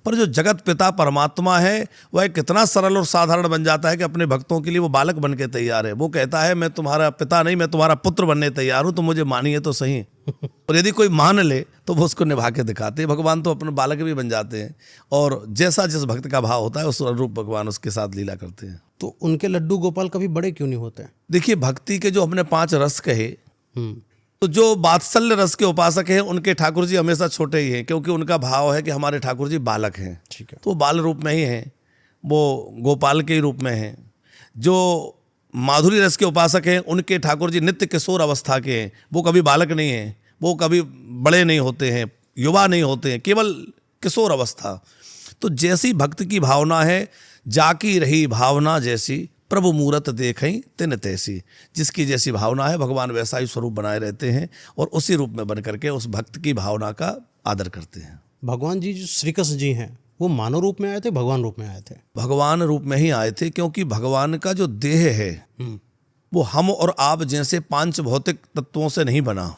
पर जो जगत पिता परमात्मा है वह कितना सरल और साधारण बन जाता है कि अपने भक्तों के लिए वो बालक बन के तैयार है। वो कहता है मैं तुम्हारा पिता नहीं, मैं तुम्हारा पुत्र बनने तैयार हूं, तो मुझे मानिए तो सही। और यदि कोई मान ले तो वो उसको निभा के दिखाते हैं। भगवान तो अपने बालक भी बन जाते हैं और जैसा जिस भक्त का भाव होता है उस अनुरूप भगवान उसके साथ लीला करते हैं। तो उनके लड्डू गोपाल कभी बड़े क्यों नहीं होते? देखिए, भक्ति के जो हमने 5 रस कहे, तो जो वात्सल्य रस के उपासक हैं उनके ठाकुर जी हमेशा छोटे ही हैं, क्योंकि उनका भाव है कि हमारे ठाकुर जी बालक हैं। ठीक है। तो वो बाल रूप में ही हैं, वो गोपाल के रूप में हैं। जो माधुरी रस के उपासक हैं उनके ठाकुर जी नित्य किशोर अवस्था के हैं, वो कभी बालक नहीं हैं, वो कभी बड़े नहीं होते हैं, युवा नहीं होते हैं, केवल किशोर अवस्था। तो जैसी भक्त की भावना है, जाकी रही भावना जैसी, प्रभु मूरत देखई तिन तैसी। जिसकी जैसी भावना है भगवान वैसा ही स्वरूप बनाए रहते हैं और उसी रूप में बन करके उस भक्त की भावना का आदर करते हैं। भगवान जी जो श्री कृष्ण जी हैं वो मानव रूप में आए थे, भगवान रूप में आए थे? भगवान रूप में ही आए थे, क्योंकि भगवान का जो देह है वो हम और आप जैसे 5 भौतिक तत्वों से नहीं बना,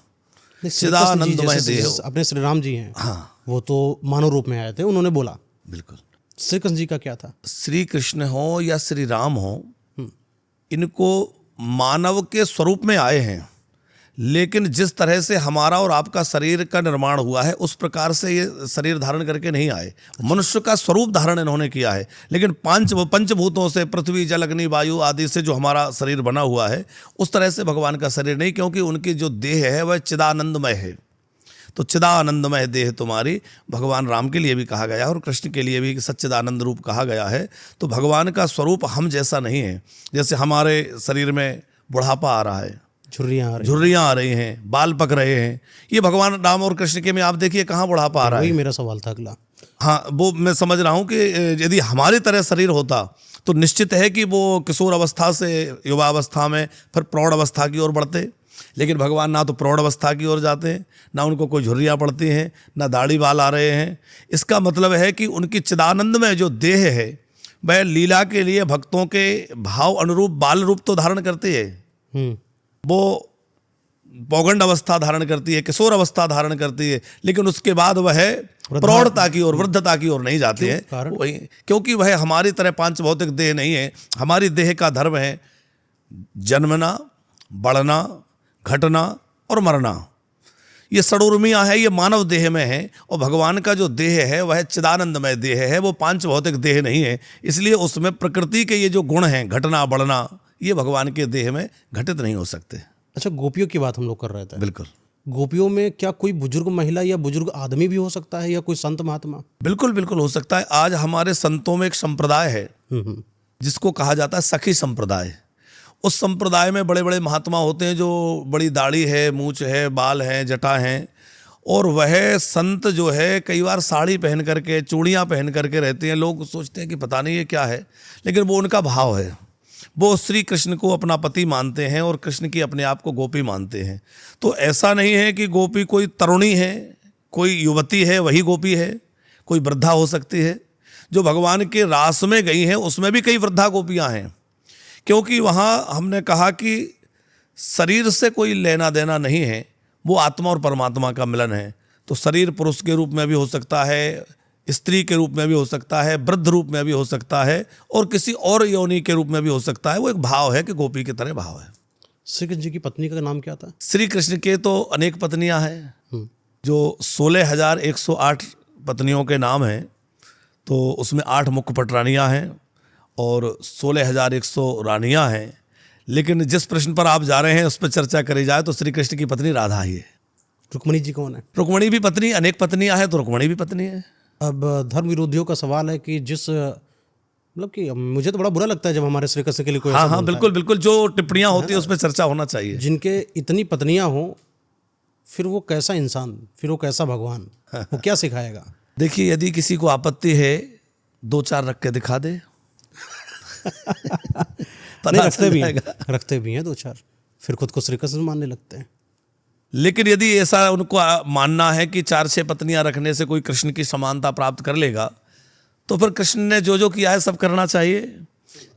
चिदानंदमय देह। अपने श्री राम जी हैं, हाँ, वो तो मानव रूप में आए थे, उन्होंने बोला। बिल्कुल। श्री कृष्ण जी का क्या था? श्री कृष्ण हो या श्री राम हो, इनको मानव के स्वरूप में आए हैं, लेकिन जिस तरह से हमारा और आपका शरीर का निर्माण हुआ है उस प्रकार से ये शरीर धारण करके नहीं आए। मनुष्य का स्वरूप धारण इन्होंने किया है, लेकिन पंचभूतों से, पृथ्वी जल अग्नि वायु आदि से जो हमारा शरीर बना हुआ है उस तरह से भगवान का शरीर नहीं, क्योंकि उनकी जो देह है वह चिदानंदमय है। तो चिदानंदमय देह तुम्हारी भगवान राम के लिए भी कहा गया है और कृष्ण के लिए भी सच्चिदानंद रूप कहा गया है। तो भगवान का स्वरूप हम जैसा नहीं है। जैसे हमारे शरीर में बुढ़ापा आ रहा है, झुर्रियाँ आ रही हैं, बाल पक रहे हैं, ये भगवान राम और कृष्ण के में आप देखिए कहाँ बुढ़ापा आ रहा है। वही मेरा सवाल था अगला। हाँ, वो मैं समझ रहा हूँ कि यदि हमारी तरह शरीर होता तो निश्चित है कि वो किशोर अवस्था से युवा अवस्था में फिर प्रौढ़ अवस्था की ओर बढ़ते। लेकिन भगवान ना तो प्रौढ़ अवस्था की ओर जाते हैं, ना उनको कोई झुर्रियाँ पड़ती हैं, ना दाढ़ी बाल आ रहे हैं। इसका मतलब है कि उनकी चिदानंद में जो देह है वह लीला के लिए भक्तों के भाव अनुरूप बाल रूप तो धारण करती है, वो पौगंड अवस्था धारण करती है, किशोर अवस्था धारण करती है, लेकिन उसके बाद वह प्रौढ़ता की ओर, वृद्धता की ओर नहीं जाती है। वही क्योंकि वह हमारी तरह 5 भौतिक देह नहीं है। हमारी देह का धर्म है जन्मना, बढ़ना, घटना और मरना। ये षडूर्मियाँ है, ये मानव देह में है। और भगवान का जो देह है वह चिदानंदमय देह है, वो 5 भौतिक देह नहीं है। इसलिए उसमें प्रकृति के ये जो गुण हैं, घटना बढ़ना, ये भगवान के देह में घटित नहीं हो सकते। अच्छा, गोपियों की बात हम लोग कर रहे थे। बिल्कुल। गोपियों में क्या कोई बुजुर्ग महिला या बुजुर्ग आदमी भी हो सकता है, या कोई संत महात्मा? बिल्कुल बिल्कुल हो सकता है। आज हमारे संतों में एक संप्रदाय है जिसको कहा जाता है सखी संप्रदाय। उस संप्रदाय में बड़े बड़े महात्मा होते हैं जो बड़ी दाढ़ी है, मूछ है, बाल हैं, जटा हैं, और वह संत जो है कई बार साड़ी पहन करके, चूड़ियाँ पहन करके रहते हैं। लोग सोचते हैं कि पता नहीं ये क्या है, लेकिन वो उनका भाव है। वो श्री कृष्ण को अपना पति मानते हैं और कृष्ण की अपने आप को गोपी मानते हैं। तो ऐसा नहीं है कि गोपी कोई तरुणी है, कोई युवती है वही गोपी है, कोई वृद्धा हो सकती है। जो भगवान के रास में गई हैं उसमें भी कई वृद्धा गोपियाँ हैं, क्योंकि वहाँ हमने कहा कि शरीर से कोई लेना देना नहीं है, वो आत्मा और परमात्मा का मिलन है। तो शरीर पुरुष के रूप में भी हो सकता है, स्त्री के रूप में भी हो सकता है, वृद्ध रूप में भी हो सकता है, और किसी और योनि के रूप में भी हो सकता है। वो एक भाव है कि गोपी की तरह भाव है। श्री कृष्ण जी की पत्नी का नाम क्या था? श्री कृष्ण के तो अनेक पत्नियां हैं, जो 16,108 पत्नियों के नाम हैं। तो उसमें 8 मुख्य पटरानियां हैं और 16,100 रानियां हैं। लेकिन जिस प्रश्न पर आप जा रहे हैं उस पर चर्चा करी जाए तो श्री कृष्ण की पत्नी राधा ही है। रुक्मिणी जी कौन है? रुक्मिणी भी पत्नी, अनेक पत्नियां हैं तो रुक्मिणी भी पत्नी है। अब धर्म विरोधियों का सवाल है कि जिस मतलब कि मुझे तो बड़ा बुरा लगता है जब हमारे श्री कृष्ण के लिए कोई हाँ ऐसा हाँ, बोलता है। बिल्कुल बिल्कुल, जो टिप्पणियां होती है उस पर चर्चा होना चाहिए। जिनके इतनी पत्नियां हो, फिर वो कैसा इंसान, फिर वो कैसा भगवान, वो क्या सिखाएगा? देखिए, यदि किसी को आपत्ति है 2-4 रख के दिखा दे। नहीं, रखते भी हैं, रखते भी हैं 2-4, फिर खुद को श्री कृष्ण मानने लगते हैं। लेकिन यदि ऐसा उनको मानना है कि 4-6 पत्नियां रखने से कोई कृष्ण की समानता प्राप्त कर लेगा, तो फिर कृष्ण ने जो जो किया है सब करना चाहिए।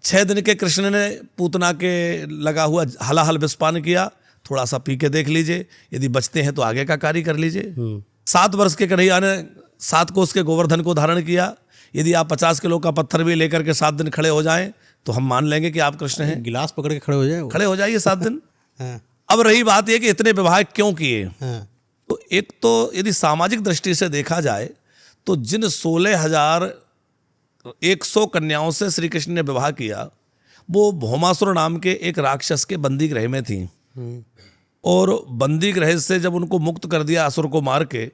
6 दिन के कृष्ण ने पूतना के लगा हुआ हलाहल विषपान किया, थोड़ा सा पी के देख लीजिए, यदि बचते हैं तो आगे का कार्य कर लीजिए। 7 वर्ष के कन्हैया ने 7 कोस के गोवर्धन को धारण किया। यदि आप 50 किलो का पत्थर भी लेकर के 7 दिन खड़े हो जाएं तो हम मान लेंगे कि आप कृष्ण हैं। गिलास पकड़ के खड़े हो जाए वो। खड़े हो जाइए 7 दिन। हाँ, अब रही बात यह कि इतने विवाह क्यों किए, हाँ, तो एक तो यदि सामाजिक दृष्टि से देखा जाए तो जिन 16,100 कन्याओं से श्री कृष्ण ने विवाह किया वो भौमासुर नाम के एक राक्षस के बंदी गृह में थी। और बंदी गृह से जब उनको मुक्त कर दिया असुर को मार के,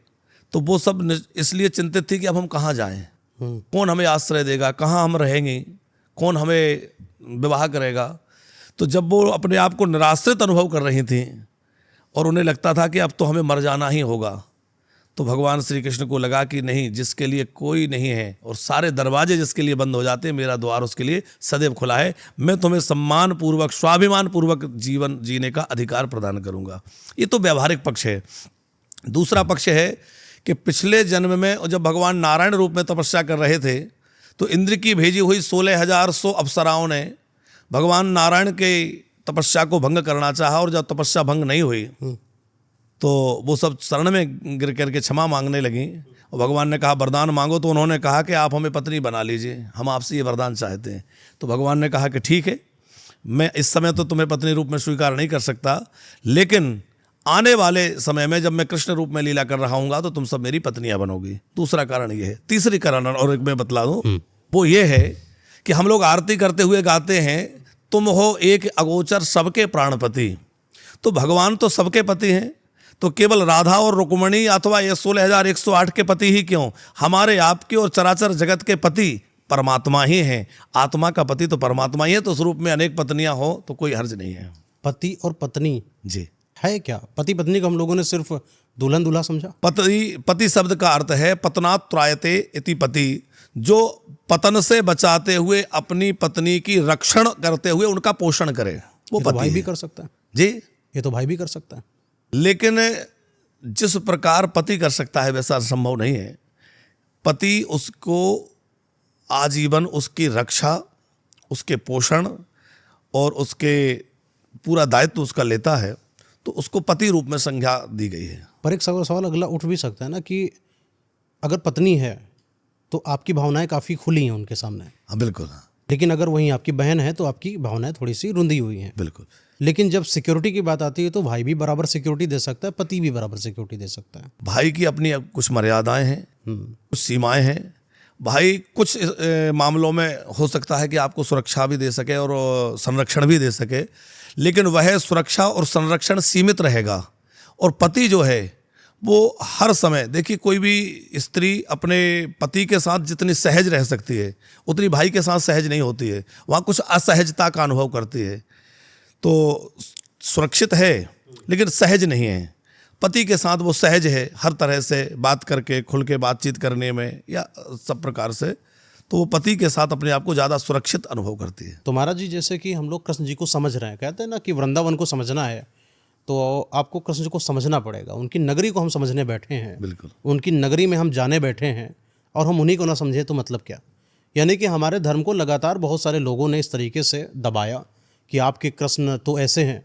तो वो सब इसलिए चिंतित थी कि अब हम कहाँ जाएं, कौन हमें आश्रय देगा, कहाँ हम रहेंगे, कौन हमें विवाह करेगा। तो जब वो अपने आप को निराश्रित अनुभव कर रही थी और उन्हें लगता था कि अब तो हमें मर जाना ही होगा, तो भगवान श्री कृष्ण को लगा कि नहीं, जिसके लिए कोई नहीं है और सारे दरवाजे जिसके लिए बंद हो जाते हैं, मेरा द्वार उसके लिए सदैव खुला है। मैं तुम्हें सम्मान पूर्वक, स्वाभिमान पूर्वक जीवन जीने का अधिकार प्रदान करूंगा। ये तो व्यावहारिक पक्ष है। दूसरा पक्ष है कि पिछले जन्म में जब भगवान नारायण रूप में तपस्या कर रहे थे तो इंद्र की भेजी हुई 16,100 अप्सराओं ने भगवान नारायण के तपस्या को भंग करना चाहा, और जब तपस्या भंग नहीं हुई तो वो सब शरण में गिर करके क्षमा मांगने लगी। और भगवान ने कहा वरदान मांगो, तो उन्होंने कहा कि आप हमें पत्नी बना लीजिए, हम आपसे ये वरदान चाहते हैं। तो भगवान ने कहा कि ठीक है, मैं इस समय तो तुम्हें पत्नी रूप में स्वीकार नहीं कर सकता, लेकिन आने वाले समय में जब मैं कृष्ण रूप में लीला कर रहा हूँगा तो तुम सब मेरी पत्नियां बनोगी। दूसरा कारण ये है। तीसरी कारण और एक मैं बतला दूँ, वो ये है कि हम लोग आरती करते हुए गाते हैं तुम हो एक अगोचर सबके प्राणपति। तो भगवान तो सबके पति हैं, तो केवल राधा और रुक्मिणी अथवा ये 16,108 के पति ही क्यों, हमारे आपके और चराचर जगत के पति परमात्मा ही हैं। आत्मा का पति तो परमात्मा ही है, तो उस रूप में अनेक पत्नियां हो तो कोई हर्ज नहीं है। पति और पत्नी जी है क्या? पति पत्नी को हम लोगों ने सिर्फ दुल्हन दूल्हा समझा। पति शब्द का अर्थ है पतनात् त्रायते इति पति, जो पतन से बचाते हुए अपनी पत्नी की रक्षण करते हुए उनका पोषण करे, वो ये तो पति भाई भी है। कर सकता है। जी, ये तो भाई भी कर सकता है। लेकिन जिस प्रकार पति कर सकता है वैसा संभव नहीं है। पति उसको आजीवन उसकी रक्षा, उसके पोषण और उसके पूरा दायित्व उसका लेता है, तो उसको पति रूप में संज्ञा दी गई है। पर एक सवाल अगला उठ भी सकता है ना कि अगर पत्नी है तो आपकी भावनाएं काफ़ी खुली हैं उनके सामने। हाँ बिल्कुल, लेकिन अगर वहीं आपकी बहन है तो आपकी भावनाएं थोड़ी सी रुंधी हुई हैं। बिल्कुल। लेकिन जब सिक्योरिटी की बात आती है तो भाई भी बराबर सिक्योरिटी दे सकता है, पति भी बराबर सिक्योरिटी दे सकता है। भाई की अपनी कुछ मर्यादाएं हैं, कुछ सीमाएं हैं। भाई कुछ मामलों में हो सकता है कि आपको सुरक्षा भी दे सके और संरक्षण भी दे सके, लेकिन वह सुरक्षा और संरक्षण सीमित रहेगा। और पति जो है वो हर समय, देखिए कोई भी स्त्री अपने पति के साथ जितनी सहज रह सकती है उतनी भाई के साथ सहज नहीं होती है, वहाँ कुछ असहजता का अनुभव करती है। तो सुरक्षित है लेकिन सहज नहीं है। पति के साथ वो सहज है हर तरह से, बात करके खुल के बातचीत करने में या सब प्रकार से, तो वो पति के साथ अपने आप को ज़्यादा सुरक्षित अनुभव करती है। तो महाराज जी, जैसे कि हम लोग कृष्ण जी को समझ रहे हैं, कहते हैं ना कि वृंदावन को समझना है तो आपको कृष्ण जी को समझना पड़ेगा। उनकी नगरी को हम समझने बैठे हैं, बिल्कुल। उनकी नगरी में हम जाने बैठे हैं और हम उन्हीं को ना समझे तो मतलब क्या? यानी कि हमारे धर्म को लगातार बहुत सारे लोगों ने इस तरीके से दबाया कि आपके कृष्ण तो ऐसे हैं,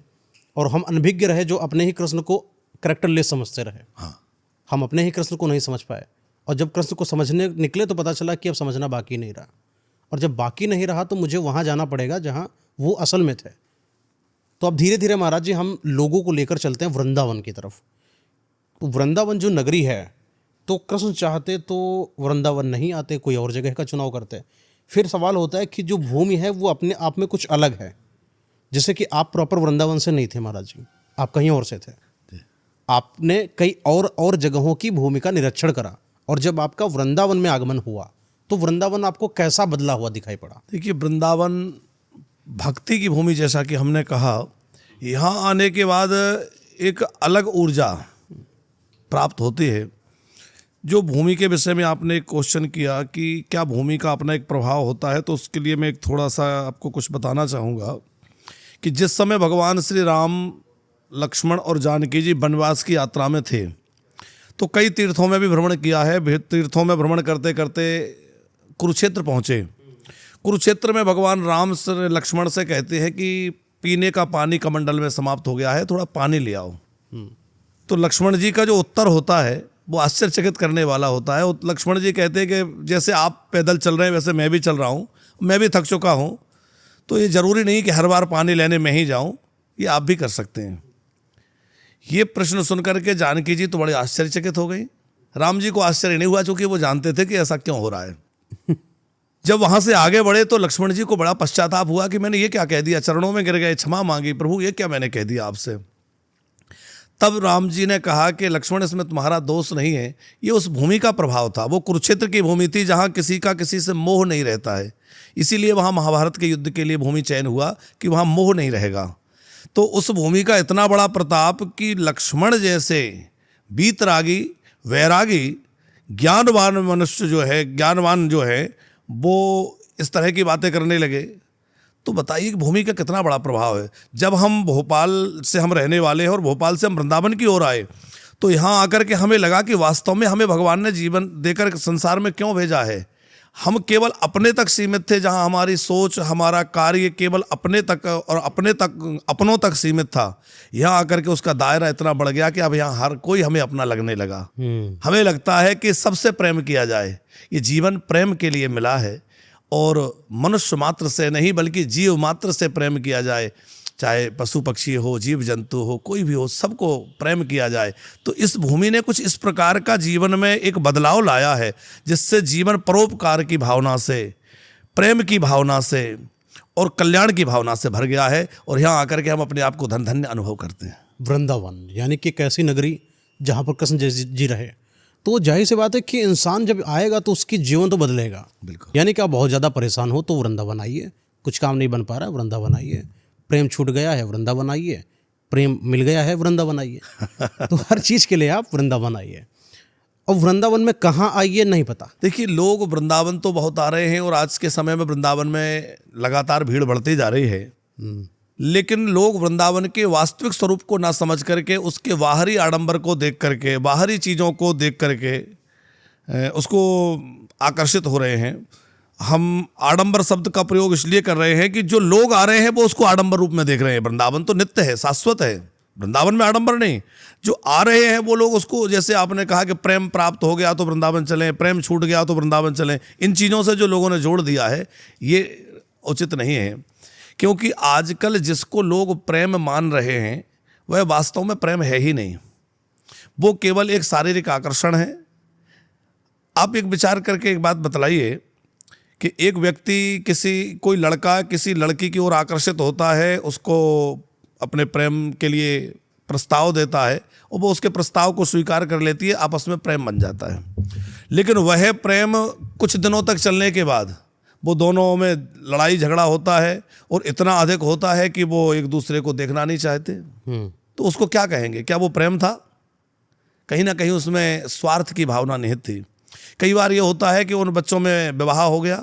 और हम अनभिज्ञ रहे जो अपने ही कृष्ण को कैरेक्टरलेस समझते रहे। हाँ, हम अपने ही कृष्ण को नहीं समझ पाए, और जब कृष्ण को समझने निकले तो पता चला कि अब समझना बाकी नहीं रहा। और जब बाकी नहीं रहा तो मुझे वहाँ जाना पड़ेगा जहाँ वो असल में थे। तो अब धीरे धीरे महाराज जी हम लोगों को लेकर चलते हैं वृंदावन की तरफ। तो वृंदावन जो नगरी है, तो कृष्ण चाहते तो वृंदावन नहीं आते, कोई और जगह का चुनाव करते। फिर सवाल होता है कि जो भूमि है वो अपने आप में कुछ अलग है। जैसे कि आप प्रॉपर वृंदावन से नहीं थे महाराज जी, आप कहीं और से थे। आपने कई और जगहों की भूमि का निरीक्षण करा, और जब आपका वृंदावन में आगमन हुआ तो वृंदावन आपको कैसा बदला हुआ दिखाई पड़ा? देखिए, वृंदावन भक्ति की भूमि, जैसा कि हमने कहा, यहाँ आने के बाद एक अलग ऊर्जा प्राप्त होती है। जो भूमि के विषय में आपने एक क्वेश्चन किया कि क्या भूमि का अपना एक प्रभाव होता है, तो उसके लिए मैं एक थोड़ा सा आपको कुछ बताना चाहूँगा कि जिस समय भगवान श्री राम, लक्ष्मण और जानकी जी वनवास की यात्रा में थे, तो कई तीर्थों में भी भ्रमण किया है। तीर्थों में भ्रमण करते करते कुरुक्षेत्र पहुँचे। कुरुक्षेत्र में भगवान राम से लक्ष्मण से कहते हैं कि पीने का पानी कमंडल में समाप्त हो गया है, थोड़ा पानी ले आओ। तो लक्ष्मण जी का जो उत्तर होता है वो आश्चर्यचकित करने वाला होता है। लक्ष्मण जी कहते हैं कि जैसे आप पैदल चल रहे हैं वैसे मैं भी चल रहा हूँ, मैं भी थक चुका हूँ, तो ये ज़रूरी नहीं कि हर बार पानी लेने में ही जाऊँ, ये आप भी कर सकते हैं। ये प्रश्न सुनकर के जानकी जी तो बड़े आश्चर्यचकित हो गई। राम जी को आश्चर्य नहीं हुआ, चूँकि वो जानते थे कि ऐसा क्यों हो रहा है। जब वहाँ से आगे बढ़े तो लक्ष्मण जी को बड़ा पश्चाताप हुआ कि मैंने ये क्या कह दिया, चरणों में गिर गए, क्षमा मांगी, प्रभु ये क्या मैंने कह दिया आपसे। तब राम जी ने कहा कि लक्ष्मण, इसमें तुम्हारा दोष नहीं है, ये उस भूमि का प्रभाव था। वो कुरुक्षेत्र की भूमि थी जहाँ किसी का किसी से मोह नहीं रहता है, इसीलिए वहाँ महाभारत के युद्ध के लिए भूमि चयन हुआ कि वहाँ मोह नहीं रहेगा। तो उस भूमि का इतना बड़ा प्रताप कि लक्ष्मण जैसे वीतरागी, वैरागी, ज्ञानवान मनुष्य जो है, ज्ञानवान जो है, वो इस तरह की बातें करने लगे। तो बताइए कि भूमि का कितना बड़ा प्रभाव है। जब हम भोपाल से हम रहने वाले हैं और भोपाल से हम वृंदावन की ओर आए, तो यहाँ आकर के हमें लगा कि वास्तव में हमें भगवान ने जीवन देकर संसार में क्यों भेजा है। हम केवल अपने तक सीमित थे, जहाँ हमारी सोच, हमारा कार्य केवल अपने तक और अपनों तक सीमित था। यहाँ आकर के उसका दायरा इतना बढ़ गया कि अब यहाँ हर कोई हमें अपना लगने लगा। हमें लगता है कि सबसे प्रेम किया जाए। ये जीवन प्रेम के लिए मिला है, और मनुष्य मात्र से नहीं बल्कि जीव मात्र से प्रेम किया जाए। चाहे पशु पक्षी हो, जीव जंतु हो, कोई भी हो, सबको प्रेम किया जाए। तो इस भूमि ने कुछ इस प्रकार का जीवन में एक बदलाव लाया है, जिससे जीवन परोपकार की भावना से, प्रेम की भावना से और कल्याण की भावना से भर गया है। और यहाँ आकर के हम अपने आप को धन धन्य अनुभव करते हैं। वृंदावन यानी कि एक ऐसी नगरी जहाँ पर कृष्ण जी रहे, तो जाहिर सी बात है कि इंसान जब आएगा तो उसकी जीवन तो बदलेगा। बिल्कुल। यानी कि आप बहुत ज़्यादा परेशान हो तो वृंदावन आइए, कुछ काम नहीं बन पा रहा है वृंदावन आइए, प्रेम छूट गया है वृंदावन आइए, प्रेम मिल गया है वृंदावन आइए। तो हर चीज़ के लिए आप वृंदावन आइए। और वृंदावन में कहाँ आइए नहीं पता। देखिए, लोग वृंदावन तो बहुत आ रहे हैं और आज के समय में वृंदावन में लगातार भीड़ बढ़ती जा रही है, लेकिन लोग वृंदावन के वास्तविक स्वरूप को ना समझ करके उसके बाहरी आडंबर को देख करके, बाहरी चीज़ों को देख करके उसको आकर्षित हो रहे हैं। हम आडंबर शब्द का प्रयोग इसलिए कर रहे हैं कि जो लोग आ रहे हैं वो उसको आडंबर रूप में देख रहे हैं। वृंदावन तो नित्य है, शाश्वत है, वृंदावन में आडंबर नहीं। जो आ रहे हैं वो लोग उसको, जैसे आपने कहा कि प्रेम प्राप्त हो गया तो वृंदावन चलें, प्रेम छूट गया तो वृंदावन चलें, इन चीज़ों से जो लोगों ने जोड़ दिया है, ये उचित नहीं है। क्योंकि आजकल जिसको लोग प्रेम मान रहे हैं वह वास्तव में प्रेम है ही नहीं, वो केवल एक शारीरिक आकर्षण है। आप एक विचार करके एक बात बतलाइए कि एक व्यक्ति, कोई लड़का किसी लड़की की ओर आकर्षित होता है, उसको अपने प्रेम के लिए प्रस्ताव देता है और वो उसके प्रस्ताव को स्वीकार कर लेती है, आपस में प्रेम बन जाता है। लेकिन वह प्रेम कुछ दिनों तक चलने के बाद वो दोनों में लड़ाई झगड़ा होता है और इतना अधिक होता है कि वो एक दूसरे को देखना नहीं चाहते। तो उसको क्या कहेंगे? क्या वो प्रेम था? कहीं ना कहीं उसमें स्वार्थ की भावना निहित थी। कई बार ये होता है कि उन बच्चों में विवाह हो गया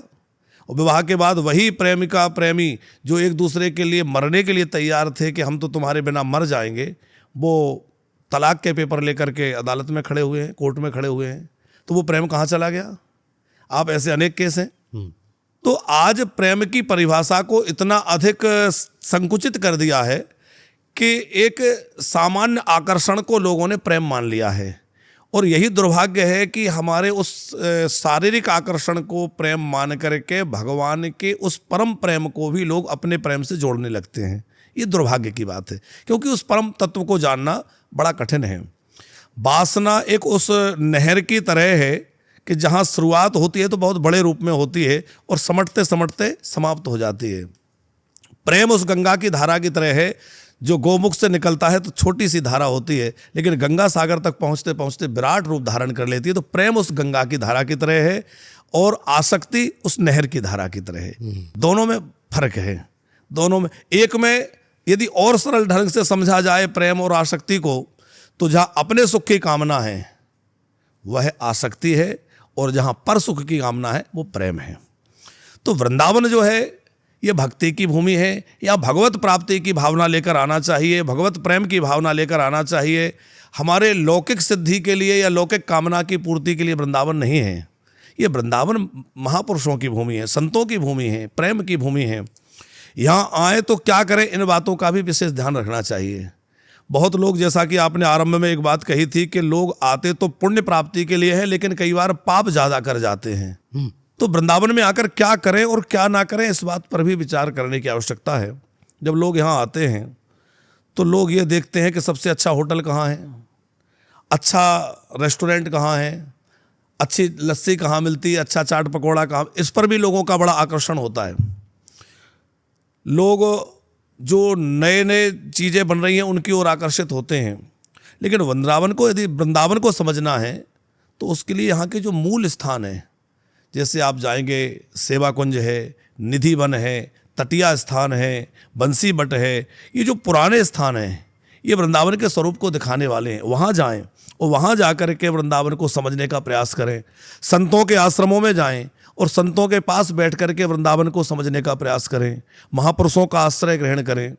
और विवाह के बाद वही प्रेमिका प्रेमी जो एक दूसरे के लिए मरने के लिए तैयार थे कि हम तो तुम्हारे बिना मर जाएंगे, वो तलाक के पेपर लेकर के अदालत में खड़े हुए हैं, कोर्ट में खड़े हुए हैं। तो वो प्रेम कहाँ चला गया? आप ऐसे अनेक केस हैं। तो आज प्रेम की परिभाषा को इतना अधिक संकुचित कर दिया है कि एक सामान्य आकर्षण को लोगों ने प्रेम मान लिया है। और यही दुर्भाग्य है कि हमारे उस शारीरिक आकर्षण को प्रेम मान करके भगवान के उस परम प्रेम को भी लोग अपने प्रेम से जोड़ने लगते हैं। ये दुर्भाग्य की बात है, क्योंकि उस परम तत्व को जानना बड़ा कठिन है। वासना एक उस नहर की तरह है कि जहाँ शुरुआत होती है तो बहुत बड़े रूप में होती है और समटते समटते समाप्त हो जाती है। प्रेम उस गंगा की धारा की तरह है जो गोमुख से निकलता है तो छोटी सी धारा होती है, लेकिन गंगा सागर तक पहुँचते पहुँचते विराट रूप धारण कर लेती है। तो प्रेम उस गंगा की धारा की तरह है और आसक्ति उस नहर की धारा की तरह है। दोनों में फर्क है। दोनों में, एक में यदि और सरल ढंग से समझा जाए प्रेम और आसक्ति को, तो जहां अपने सुख की कामना है वह आसक्ति है और जहां पर सुख की कामना है वो प्रेम है। तो वृंदावन जो है ये भक्ति की भूमि है, या भगवत प्राप्ति की भावना लेकर आना चाहिए, भगवत प्रेम की भावना लेकर आना चाहिए। हमारे लौकिक सिद्धि के लिए या लौकिक कामना की पूर्ति के लिए वृंदावन नहीं है। ये वृंदावन महापुरुषों की भूमि है, संतों की भूमि है, प्रेम की भूमि है। यहाँ आए तो क्या करें, इन बातों का भी विशेष ध्यान रखना चाहिए। बहुत लोग, जैसा कि आपने आरंभ में एक बात कही थी कि लोग आते तो पुण्य प्राप्ति के लिए है, लेकिन कई बार पाप ज़्यादा कर जाते हैं। तो वृंदावन में आकर क्या करें और क्या ना करें, इस बात पर भी विचार करने की आवश्यकता है। जब लोग यहाँ आते हैं तो लोग ये देखते हैं कि सबसे अच्छा होटल कहाँ है, अच्छा रेस्टोरेंट कहाँ है, अच्छी लस्सी कहाँ मिलती है, अच्छा चाट पकौड़ा कहाँ, इस पर भी लोगों का बड़ा आकर्षण होता है। लोग जो नए नए चीज़ें बन रही हैं उनकी ओर आकर्षित होते हैं। लेकिन यदि वृंदावन को समझना है तो उसके लिए यहाँ के जो मूल स्थान है, जैसे आप जाएंगे सेवा कुंज है, निधि वन है, तटिया स्थान है, बंसी बट है, ये जो पुराने स्थान हैं ये वृंदावन के स्वरूप को दिखाने वाले हैं। वहाँ जाएं और वहाँ जा कर के वृंदावन को समझने का प्रयास करें। संतों के आश्रमों में जाएं और संतों के पास बैठ कर के वृंदावन को समझने का प्रयास करें। महापुरुषों का आश्रय ग्रहण करें।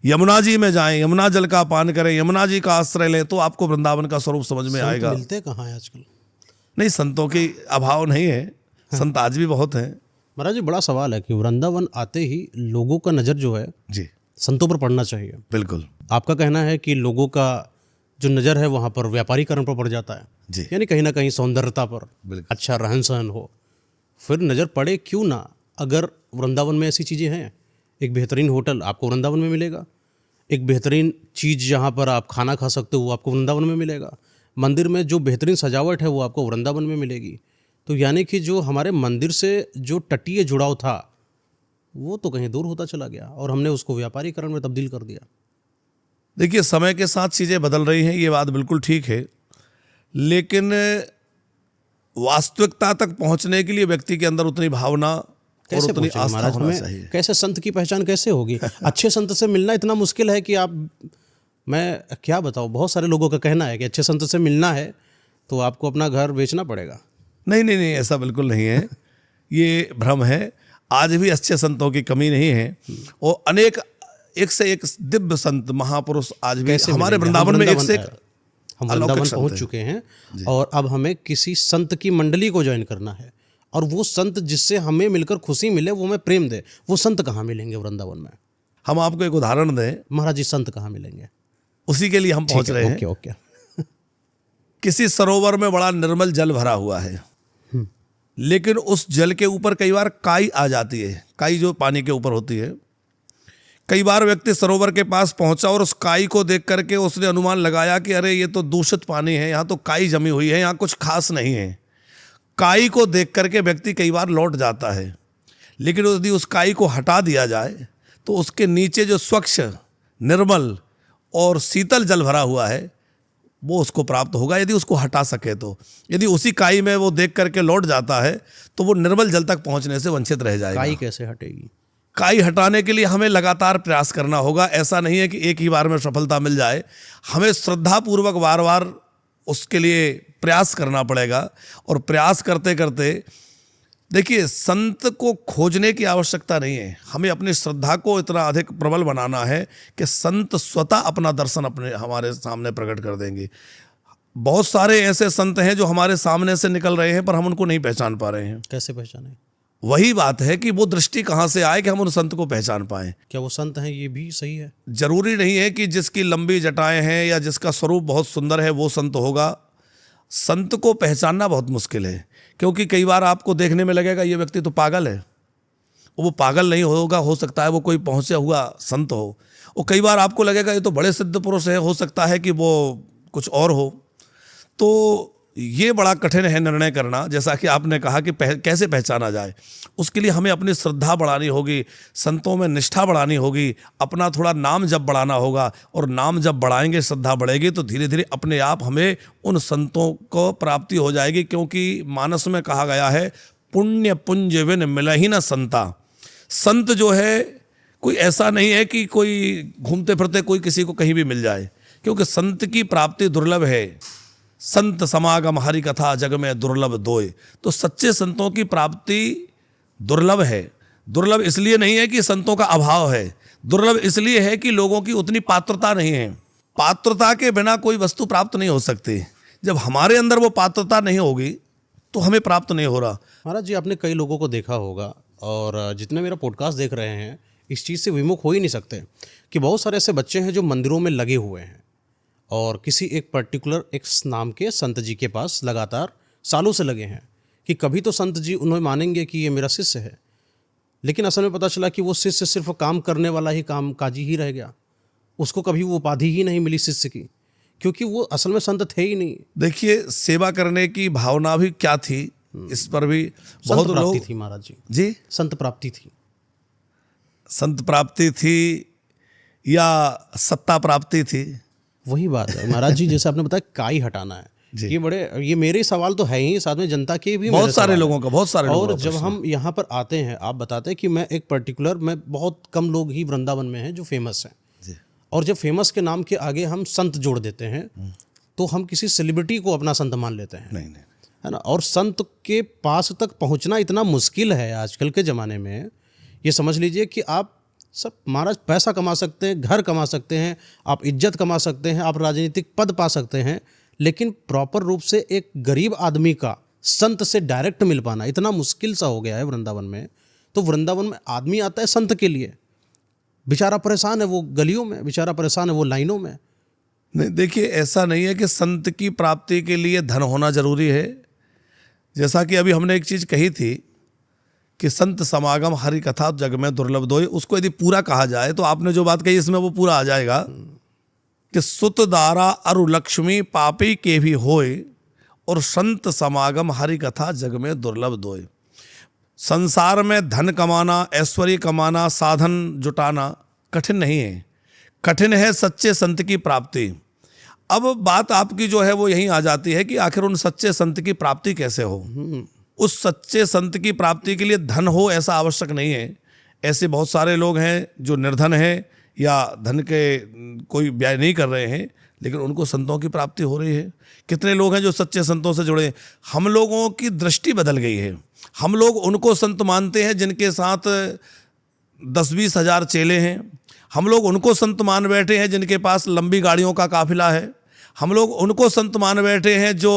यमुना जी में जाएं, यमुना जल का पान करें, यमुना जी का आश्रय लें, तो आपको वृंदावन का स्वरूप समझ में आएगा। मिलते कहाँ है आजकल? नहीं, संतों की अभाव नहीं है, संत आज भी बहुत हैं। महाराज जी, बड़ा सवाल है कि वृंदावन आते ही लोगों का नज़र जो है जी संतों पर पड़ना चाहिए। बिल्कुल। आपका कहना है कि लोगों का जो नज़र है वहाँ पर व्यापारीकरण पर पड़ जाता है जी, यानी कहीं ना कहीं सौंदर्यता पर, अच्छा रहन सहन हो, फिर नज़र पड़े क्यों ना। अगर वृंदावन में ऐसी चीज़ें हैं, एक बेहतरीन होटल आपको वृंदावन में मिलेगा, एक बेहतरीन चीज़ जहाँ पर आप खाना खा सकते हो वो आपको वृंदावन में मिलेगा, मंदिर में जो बेहतरीन सजावट है वो आपको वृंदावन में मिलेगी। तो यानी कि जो हमारे मंदिर से जो तटीय जुड़ाव था वो तो कहीं दूर होता चला गया और हमने उसको व्यापारीकरण में तब्दील कर दिया। देखिए, समय के साथ चीज़ें बदल रही हैं, ये बात बिल्कुल ठीक है, लेकिन वास्तविकता तक पहुंचने के लिए व्यक्ति के अंदर उतनी भावना और उतनी आस्था होना चाहिए। कैसे संत की पहचान कैसे होगी? अच्छे संत से मिलना इतना मुश्किल है कि मैं क्या बताऊं, बहुत सारे लोगों का कहना है कि अच्छे संत से मिलना है तो आपको अपना घर बेचना पड़ेगा। नहीं नहीं नहीं, ऐसा बिल्कुल नहीं है, ये भ्रम है। आज भी अच्छे संतों की कमी नहीं है और अनेक एक से एक दिव्य संत महापुरुष आज भी हमारे वृंदावन में एक से एक हम वृंदावन पहुंच चुके हैं और अब हमें किसी संत की मंडली को ज्वाइन करना है और वो संत जिससे हमें मिलकर खुशी मिले, वो हमें प्रेम दे, वो संत कहाँ मिलेंगे वृंदावन में? हम आपको एक उदाहरण दें महाराज जी, संत कहाँ मिलेंगे? उसी के लिए हम पहुंच रहे हैं। ओके। किसी सरोवर में बड़ा निर्मल जल भरा हुआ है, लेकिन उस जल के ऊपर कई बार काई आ जाती है। काई जो पानी के ऊपर होती है, कई बार व्यक्ति सरोवर के पास पहुंचा और उस काई को देख करके उसने अनुमान लगाया कि अरे ये तो दूषित पानी है, यहाँ तो काई जमी हुई है, यहाँ कुछ खास नहीं है। काई को देख करके व्यक्ति कई बार लौट जाता है, लेकिन यदि उस काई को हटा दिया जाए तो उसके नीचे जो स्वच्छ, निर्मल और शीतल जल भरा हुआ है वो उसको प्राप्त होगा, यदि उसको हटा सके तो। यदि उसी काई में वो देख करके लौट जाता है तो वो निर्मल जल तक पहुंचने से वंचित रह जाएगा। काई कैसे हटेगी? काई हटाने के लिए हमें लगातार प्रयास करना होगा। ऐसा नहीं है कि एक ही बार में सफलता मिल जाए, हमें श्रद्धापूर्वक बार बार उसके लिए प्रयास करना पड़ेगा। और प्रयास करते करते, देखिए, संत को खोजने की आवश्यकता नहीं है, हमें अपनी श्रद्धा को इतना अधिक प्रबल बनाना है कि संत स्वतः अपना दर्शन हमारे सामने प्रकट कर देंगे। बहुत सारे ऐसे संत हैं जो हमारे सामने से निकल रहे हैं पर हम उनको नहीं पहचान पा रहे हैं। कैसे पहचाने? वही बात है कि वो दृष्टि कहाँ से आए कि हम उन संत को पहचान पाएं। क्या वो संत हैं? ये भी सही है। जरूरी नहीं है कि जिसकी लंबी जटाएं हैं या जिसका स्वरूप बहुत सुंदर है वो संत होगा। संत को पहचानना बहुत मुश्किल है, क्योंकि कई बार आपको देखने में लगेगा ये व्यक्ति तो पागल है। वो पागल नहीं होगा, हो सकता है वो कोई पहुंचा हुआ संत हो। और कई बार आपको लगेगा ये तो बड़े सिद्ध पुरुष है, हो सकता है कि वो कुछ और हो। तो ये बड़ा कठिन है निर्णय करना, जैसा कि आपने कहा कि कैसे पहचाना जाए। उसके लिए हमें अपनी श्रद्धा बढ़ानी होगी, संतों में निष्ठा बढ़ानी होगी, अपना थोड़ा नाम जप बढ़ाना होगा, और नाम जप बढ़ाएंगे, श्रद्धा बढ़ेगी, तो धीरे धीरे अपने आप हमें उन संतों को प्राप्ति हो जाएगी। क्योंकि मानस में कहा गया है, पुण्य पुंज विन मिलहि न संता। संत जो है कोई ऐसा नहीं है कि कोई घूमते फिरते कोई किसी को कहीं भी मिल जाए, क्योंकि संत की प्राप्ति दुर्लभ है। संत समागम हरि कथा जग में दुर्लभ दोय। तो सच्चे संतों की प्राप्ति दुर्लभ है। दुर्लभ इसलिए नहीं है कि संतों का अभाव है, दुर्लभ इसलिए है कि लोगों की उतनी पात्रता नहीं है। पात्रता के बिना कोई वस्तु प्राप्त नहीं हो सकती। जब हमारे अंदर वो पात्रता नहीं होगी तो हमें प्राप्त नहीं हो रहा। महाराज जी, आपने कई लोगों को देखा होगा, और जितने मेरा पॉडकास्ट देख रहे हैं इस चीज़ से विमुख हो ही नहीं सकते कि बहुत सारे ऐसे बच्चे हैं जो मंदिरों में लगे हुए हैं और किसी एक पर्टिकुलर एक नाम के संत जी के पास लगातार सालों से लगे हैं कि कभी तो संत जी उन्हें मानेंगे कि ये मेरा शिष्य है, लेकिन असल में पता चला कि वो शिष्य सिर्फ काम करने वाला ही काम काजी ही रह गया। उसको कभी वो उपाधि ही नहीं मिली शिष्य की, क्योंकि वो असल में संत थे ही नहीं। देखिए, सेवा करने की भावना भी क्या थी, इस पर भी बहुत संत लोग प्राप्ति थी महाराज जी। जी, संत प्राप्ति थी। संत प्राप्ति थी या सत्ता प्राप्ति थी? वही बात है महाराज जी, जैसे आपने बताया काई हटाना है, ये मेरे सवाल तो है ही, साथ में जनता के भी बहुत सारे लोगों का, बहुत सारे लोगों और जब हम यहाँ पर आते हैं, आप बताते हैं कि मैं एक पर्टिकुलर, मैं बहुत कम लोग ही वृंदावन में हैं जो फेमस हैं, और जब फेमस के नाम के आगे हम संत जोड़ देते हैं तो हम किसी सेलिब्रिटी को अपना संत मान लेते हैं, नहीं, है ना। और संत के पास तक पहुँचना इतना मुश्किल है आजकल के ज़माने में। ये समझ लीजिए कि आप सब महाराज पैसा कमा सकते हैं, घर कमा सकते हैं, आप इज्जत कमा सकते हैं, आप राजनीतिक पद पा सकते हैं, लेकिन प्रॉपर रूप से एक गरीब आदमी का संत से डायरेक्ट मिल पाना इतना मुश्किल सा हो गया है वृंदावन में। तो वृंदावन में आदमी आता है संत के लिए, बेचारा परेशान है वो गलियों में, बेचारा परेशान है वो लाइनों में। नहीं, देखिए, ऐसा नहीं है कि संत की प्राप्ति के लिए धन होना जरूरी है। जैसा कि अभी हमने एक चीज़ कही थी कि संत समागम हरि कथा जग में दुर्लभ दोय, उसको यदि पूरा कहा जाए तो आपने जो बात कही इसमें वो पूरा आ जाएगा कि सुत दारा अरु लक्ष्मी पापी के भी होय, और संत समागम हरि कथा जग में दुर्लभ दोय। संसार में धन कमाना, ऐश्वर्य कमाना, साधन जुटाना कठिन नहीं है, कठिन है सच्चे संत की प्राप्ति। अब बात आपकी जो है वो यहीं आ जाती है कि आखिर उन सच्चे संत की प्राप्ति कैसे हो। उस सच्चे संत की प्राप्ति के लिए धन हो ऐसा आवश्यक नहीं है। ऐसे बहुत सारे लोग हैं जो निर्धन हैं या धन के कोई व्यय नहीं कर रहे हैं, लेकिन उनको संतों की प्राप्ति हो रही है। कितने लोग हैं जो सच्चे संतों से जुड़े हैं। हम लोगों की दृष्टि बदल गई है। हम लोग उनको संत मानते हैं जिनके साथ 10-20 हज़ार चेले हैं। हम लोग उनको संत मान बैठे हैं जिनके पास लंबी गाड़ियों का काफिला है। हम लोग उनको संत मान बैठे हैं जो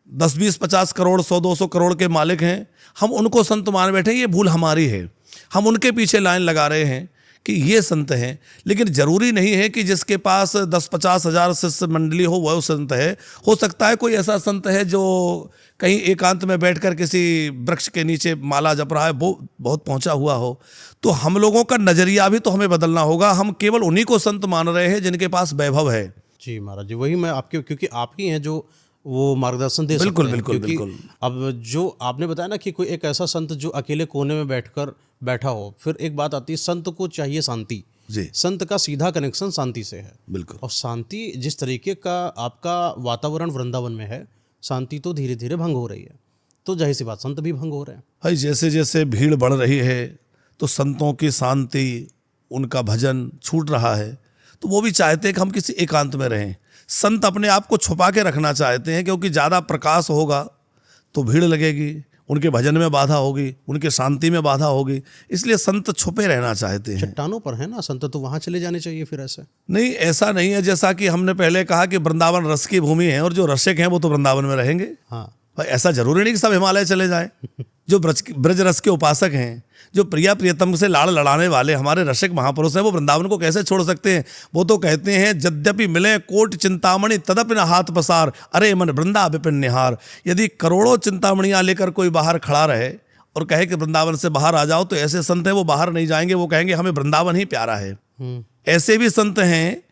10-20-50 करोड़ 100-200 करोड़ के मालिक हैं। हम उनको संत मान बैठे हैं, ये भूल हमारी है। हम उनके पीछे लाइन लगा रहे हैं कि ये संत हैं, लेकिन जरूरी नहीं है कि जिसके पास 10-50 हज़ार शिष्य मंडली हो वह संत है। हो सकता है कोई ऐसा संत है जो कहीं एकांत में बैठकर किसी वृक्ष के नीचे माला जप रहा है, वो बहुत पहुंचा हुआ हो। तो हम लोगों का नजरिया भी तो हमें बदलना होगा। हम केवल उन्हीं को संत मान रहे हैं जिनके पास वैभव है। जी महाराज जी, वही मैं आपके, क्योंकि आप ही हैं जो वो मार्गदर्शन दे सकते हैं। बिल्कुल क्योंकि बिल्कुल। अब जो आपने बताया ना कि कोई एक ऐसा संत जो अकेले कोने में बैठा हो, फिर एक बात आती है, संत को चाहिए शांति। जी, संत का सीधा कनेक्शन शांति से है। बिल्कुल। और शांति जिस तरीके का आपका वातावरण वृंदावन में है, शांति तो धीरे धीरे भंग हो रही है, तो जाहिर सी बात संत भी भंग हो रहे हैं। भाई, जैसे जैसे भीड़ बढ़ रही है तो संतों की शांति, उनका भजन छूट रहा है, तो वो भी चाहते हैं कि हम किसी एकांत में रहें। संत अपने आप को छुपा के रखना चाहते हैं, क्योंकि ज़्यादा प्रकाश होगा तो भीड़ लगेगी, उनके भजन में बाधा होगी, उनके शांति में बाधा होगी, इसलिए संत छुपे रहना चाहते हैं। चट्टानों पर है ना संत, तो वहाँ चले जाने चाहिए फिर। ऐसे नहीं, ऐसा नहीं है। जैसा कि हमने पहले कहा कि वृंदावन रस की भूमि है और जो रसिक हैं वो तो वृंदावन में रहेंगे। हाँ भाई, ऐसा जरूरी नहीं कि सब हिमालय चले जाएं। जो ब्रज रस के उपासक हैं, जो प्रिया प्रियतम से लाड़ लड़ाने वाले हमारे रसिक महापुरुष हैं, वो वृंदावन को कैसे छोड़ सकते हैं। वो तो कहते हैं, यद्यपि मिले कोट चिंतामणि तदपि न हाथ पसार, अरे मन वृंदा विपिन निहार। यदि करोड़ों चिंतामणियाँ लेकर कोई बाहर खड़ा रहे और कहे कि वृंदावन से बाहर आ जाओ, तो ऐसे संत हैं वो बाहर नहीं जाएंगे, वो कहेंगे हमें वृंदावन ही प्यारा है। ऐसे भी संत हैं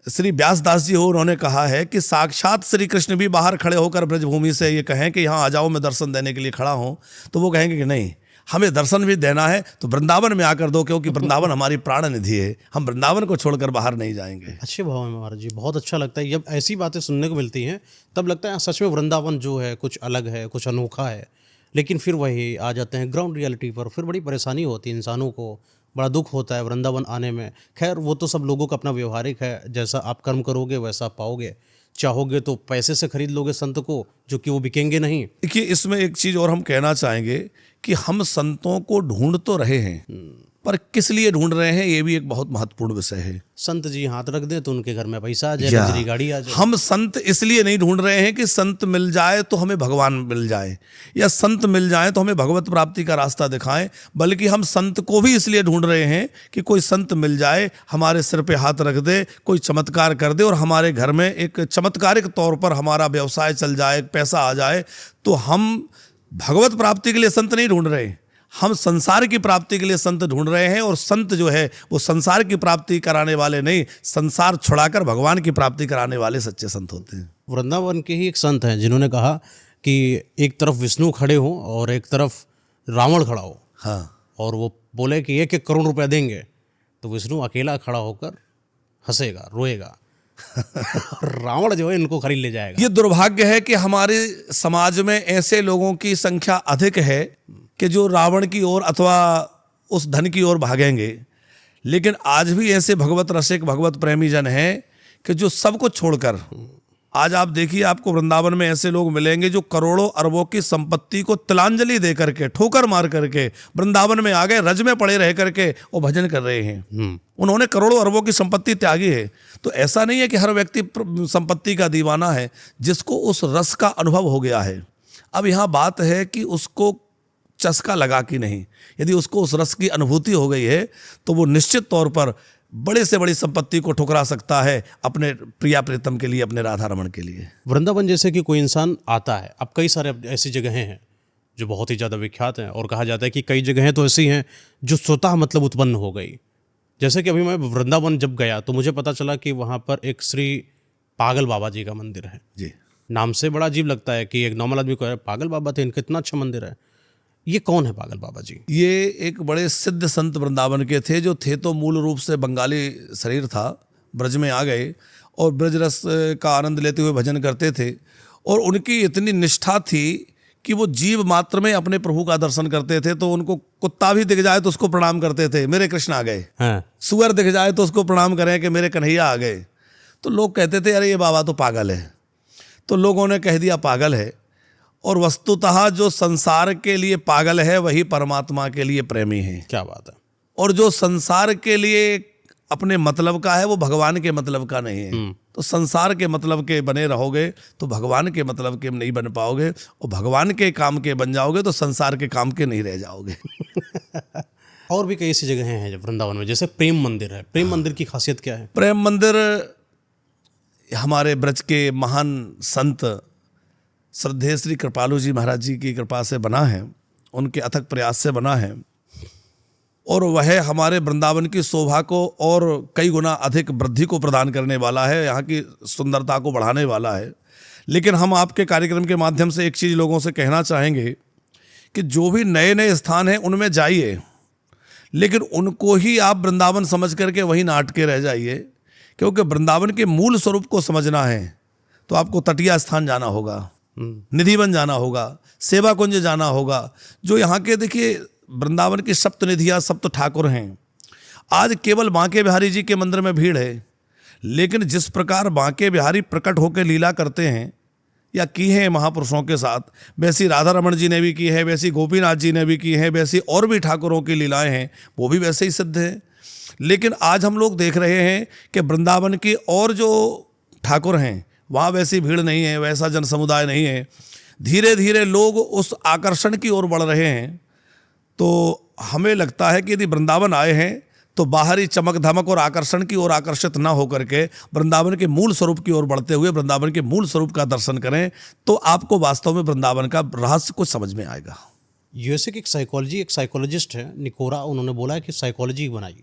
श्री व्यासदास जी हो, उन्होंने कहा है कि साक्षात श्री कृष्ण भी बाहर खड़े होकर ब्रजभूमि से ये कहें कि यहाँ आ जाओ, मैं दर्शन देने के लिए खड़ा हूँ, तो वो कहेंगे कि नहीं, हमें दर्शन भी देना है तो वृंदावन में आकर दो, क्योंकि वृंदावन हमारी प्राण निधि है, हम वृंदावन को छोड़कर बाहर नहीं जाएंगे। अच्छे भाव में महाराज जी, बहुत अच्छा लगता है जब ऐसी बातें सुनने को मिलती हैं। तब लगता है सच में वृंदावन जो है कुछ अलग है, कुछ अनोखा है। लेकिन फिर वही आ जाते हैं ग्राउंड रियलिटी पर, फिर बड़ी परेशानी होती है इंसानों को, बड़ा दुख होता है वृंदावन आने में। खैर वो तो सब लोगों का अपना व्यवहारिक है, जैसा आप कर्म करोगे वैसा पाओगे। चाहोगे तो पैसे से खरीद लोगे संत को, जो कि वो बिकेंगे नहीं। देखिए, इसमें एक चीज और हम कहना चाहेंगे कि हम संतों को ढूंढ तो रहे हैं, पर किस लिए ढूंढ रहे हैं, ये भी एक बहुत महत्वपूर्ण विषय है। संत जी हाथ रख दे तो उनके घर में पैसा आ जाए, या लग्जरी गाड़ी आ जाए। हम संत इसलिए नहीं ढूंढ रहे हैं कि संत मिल जाए तो हमें भगवान मिल जाए, या संत मिल जाए तो हमें भगवत प्राप्ति का रास्ता दिखाएं, बल्कि हम संत को भी इसलिए ढूंढ रहे हैं कि कोई संत मिल जाए, हमारे सिर पे हाथ रख दे, कोई चमत्कार कर दे और हमारे घर में एक चमत्कारिक तौर पर हमारा व्यवसाय चल जाए, पैसा आ जाए। तो हम भगवत प्राप्ति के लिए संत नहीं ढूंढ रहे, हम संसार की प्राप्ति के लिए संत ढूंढ रहे हैं। और संत जो है वो संसार की प्राप्ति कराने वाले नहीं, संसार छुड़ाकर भगवान की प्राप्ति कराने वाले सच्चे संत होते हैं। वृंदावन के ही एक संत हैं जिन्होंने कहा कि एक तरफ विष्णु खड़े हो और एक तरफ रावण खड़ा हो। हाँ, और वो बोले कि 1-1 करोड़ रुपया देंगे, तो विष्णु अकेला खड़ा होकर हंसेगा, रोएगा। रावण जो है इनको खरीद ले जाएगा। ये दुर्भाग्य है कि हमारे समाज में ऐसे लोगों की संख्या अधिक है कि जो रावण की ओर अथवा उस धन की ओर भागेंगे। लेकिन आज भी ऐसे भगवत रसिक, भगवत प्रेमी जन हैं कि जो सब कुछ छोड़कर, आज आप देखिए, आपको वृंदावन में ऐसे लोग मिलेंगे जो करोड़ों अरबों की संपत्ति को तिलांजलि दे करके, ठोकर मार करके वृंदावन में आ गए, रज में पड़े रह करके वो भजन कर रहे हैं। उन्होंने करोड़ों अरबों की संपत्ति त्यागी है। तो ऐसा नहीं है कि हर व्यक्ति संपत्ति का दीवाना है, जिसको उस रस का अनुभव हो गया है। अब यहाँ बात है कि उसको चस्का लगा कि नहीं, यदि उसको उस रस की अनुभूति हो गई है तो वो निश्चित तौर पर बड़े से बड़ी संपत्ति को ठुकरा सकता है अपने प्रिया प्रीतम के लिए, अपने राधा रमण के लिए। वृंदावन जैसे कि कोई इंसान आता है, अब कई सारे ऐसी जगहें हैं जो बहुत ही ज़्यादा विख्यात हैं, और कहा जाता है कि कई जगहें तो ऐसी हैं जो स्वतः मतलब उत्पन्न हो गई। जैसे कि अभी मैं वृंदावन जब गया तो मुझे पता चला कि वहाँ पर एक श्री पागल बाबा जी का मंदिर है जी। नाम से बड़ा अजीब लगता है कि एक नॉर्मल आदमी को पागल बाबा थे, इनका इतना अच्छा मंदिर है। ये कौन है पागल बाबा जी? ये एक बड़े सिद्ध संत वृंदावन के थे, जो थे तो मूल रूप से बंगाली शरीर था, ब्रज में आ गए और ब्रज रस का आनंद लेते हुए भजन करते थे। और उनकी इतनी निष्ठा थी कि वो जीव मात्र में अपने प्रभु का दर्शन करते थे। तो उनको कुत्ता भी दिख जाए तो उसको प्रणाम करते थे, मेरे कृष्ण आ गए। हाँ। सुअर दिख जाए तो उसको प्रणाम करें कि मेरे कन्हैया आ गए। तो लोग कहते थे अरे ये बाबा तो पागल है। तो लोगों ने कह दिया पागल है, और वस्तुतः जो संसार के लिए पागल है वही परमात्मा के लिए प्रेमी है। क्या बात है। और जो संसार के लिए अपने मतलब का है वो भगवान के मतलब का नहीं है। तो संसार के मतलब के बने रहोगे तो भगवान के मतलब के नहीं बन पाओगे, और भगवान के काम के बन जाओगे तो संसार के काम के नहीं रह जाओगे। और भी कई ऐसी जगहें हैं जब वृंदावन में, जैसे प्रेम मंदिर है। प्रेम मंदिर की खासियत क्या है? प्रेम मंदिर हमारे ब्रज के महान संत श्रद्धेय श्री कृपालु जी महाराज जी की कृपा से बना है, उनके अथक प्रयास से बना है, और वह हमारे वृंदावन की शोभा को और कई गुना अधिक वृद्धि को प्रदान करने वाला है, यहाँ की सुंदरता को बढ़ाने वाला है। लेकिन हम आपके कार्यक्रम के माध्यम से एक चीज़ लोगों से कहना चाहेंगे कि जो भी नए नए स्थान हैं उनमें जाइए, लेकिन उनको ही आप वृंदावन समझ करके वहीं नाट के रह जाइए, क्योंकि वृंदावन के मूल स्वरूप को समझना है तो आपको तटिया स्थान जाना होगा, निधिवन जाना होगा, सेवा कुंज जाना होगा। जो यहाँ के देखिए वृंदावन की सप्त निधियाँ, सप्त ठाकुर हैं। आज केवल बांके बिहारी जी के मंदिर में भीड़ है, लेकिन जिस प्रकार बांके बिहारी प्रकट होकर लीला करते हैं या की है महापुरुषों के साथ, वैसी राधा रमण जी ने भी की है, वैसी गोपीनाथ जी ने भी की है, वैसी और भी ठाकुरों की लीलाएं हैं, वो भी वैसे ही सिद्ध हैं। लेकिन आज हम लोग देख रहे हैं कि वृंदावन की और जो ठाकुर हैं वहाँ वैसी भीड़ नहीं है, वैसा जन समुदाय नहीं है। धीरे धीरे लोग उस आकर्षण की ओर बढ़ रहे हैं। तो हमें लगता है कि यदि वृंदावन आए हैं तो बाहरी चमक धमक और आकर्षण की ओर आकर्षित ना होकर के वृंदावन के मूल स्वरूप की ओर बढ़ते हुए वृंदावन के मूल स्वरूप का दर्शन करें, तो आपको वास्तव में वृंदावन का रहस्य कुछ समझ में आएगा। यूएसए की एक साइकोलॉजिस्ट है निकोरा, उन्होंने बोला है कि साइकोलॉजी बनाई।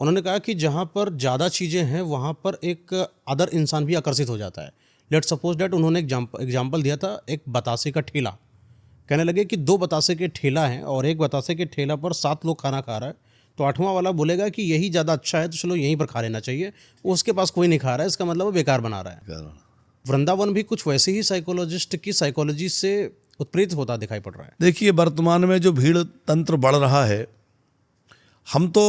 उन्होंने कहा कि जहाँ पर ज़्यादा चीज़ें हैं वहाँ पर एक अदर इंसान भी आकर्षित हो जाता है। लेट सपोज डैट उन्होंने एग्जाम्पल दिया था एक बतासे का ठेला। कहने लगे कि 2 बतासे के ठेला हैं और एक बतासे के ठेला पर 7 लोग खाना खा रहा है, तो 8वां वाला बोलेगा कि यही ज़्यादा अच्छा है तो चलो यहीं पर खा लेना चाहिए। उसके पास कोई नहीं खा रहा है, इसका मतलब वो बेकार बना रहा है। वृंदावन भी कुछ वैसे ही साइकोलॉजिस्ट की साइकोलॉजी से उत्प्रेरित होता दिखाई पड़ रहा है। देखिए, वर्तमान में जो भीड़ तंत्र बढ़ रहा है, हम तो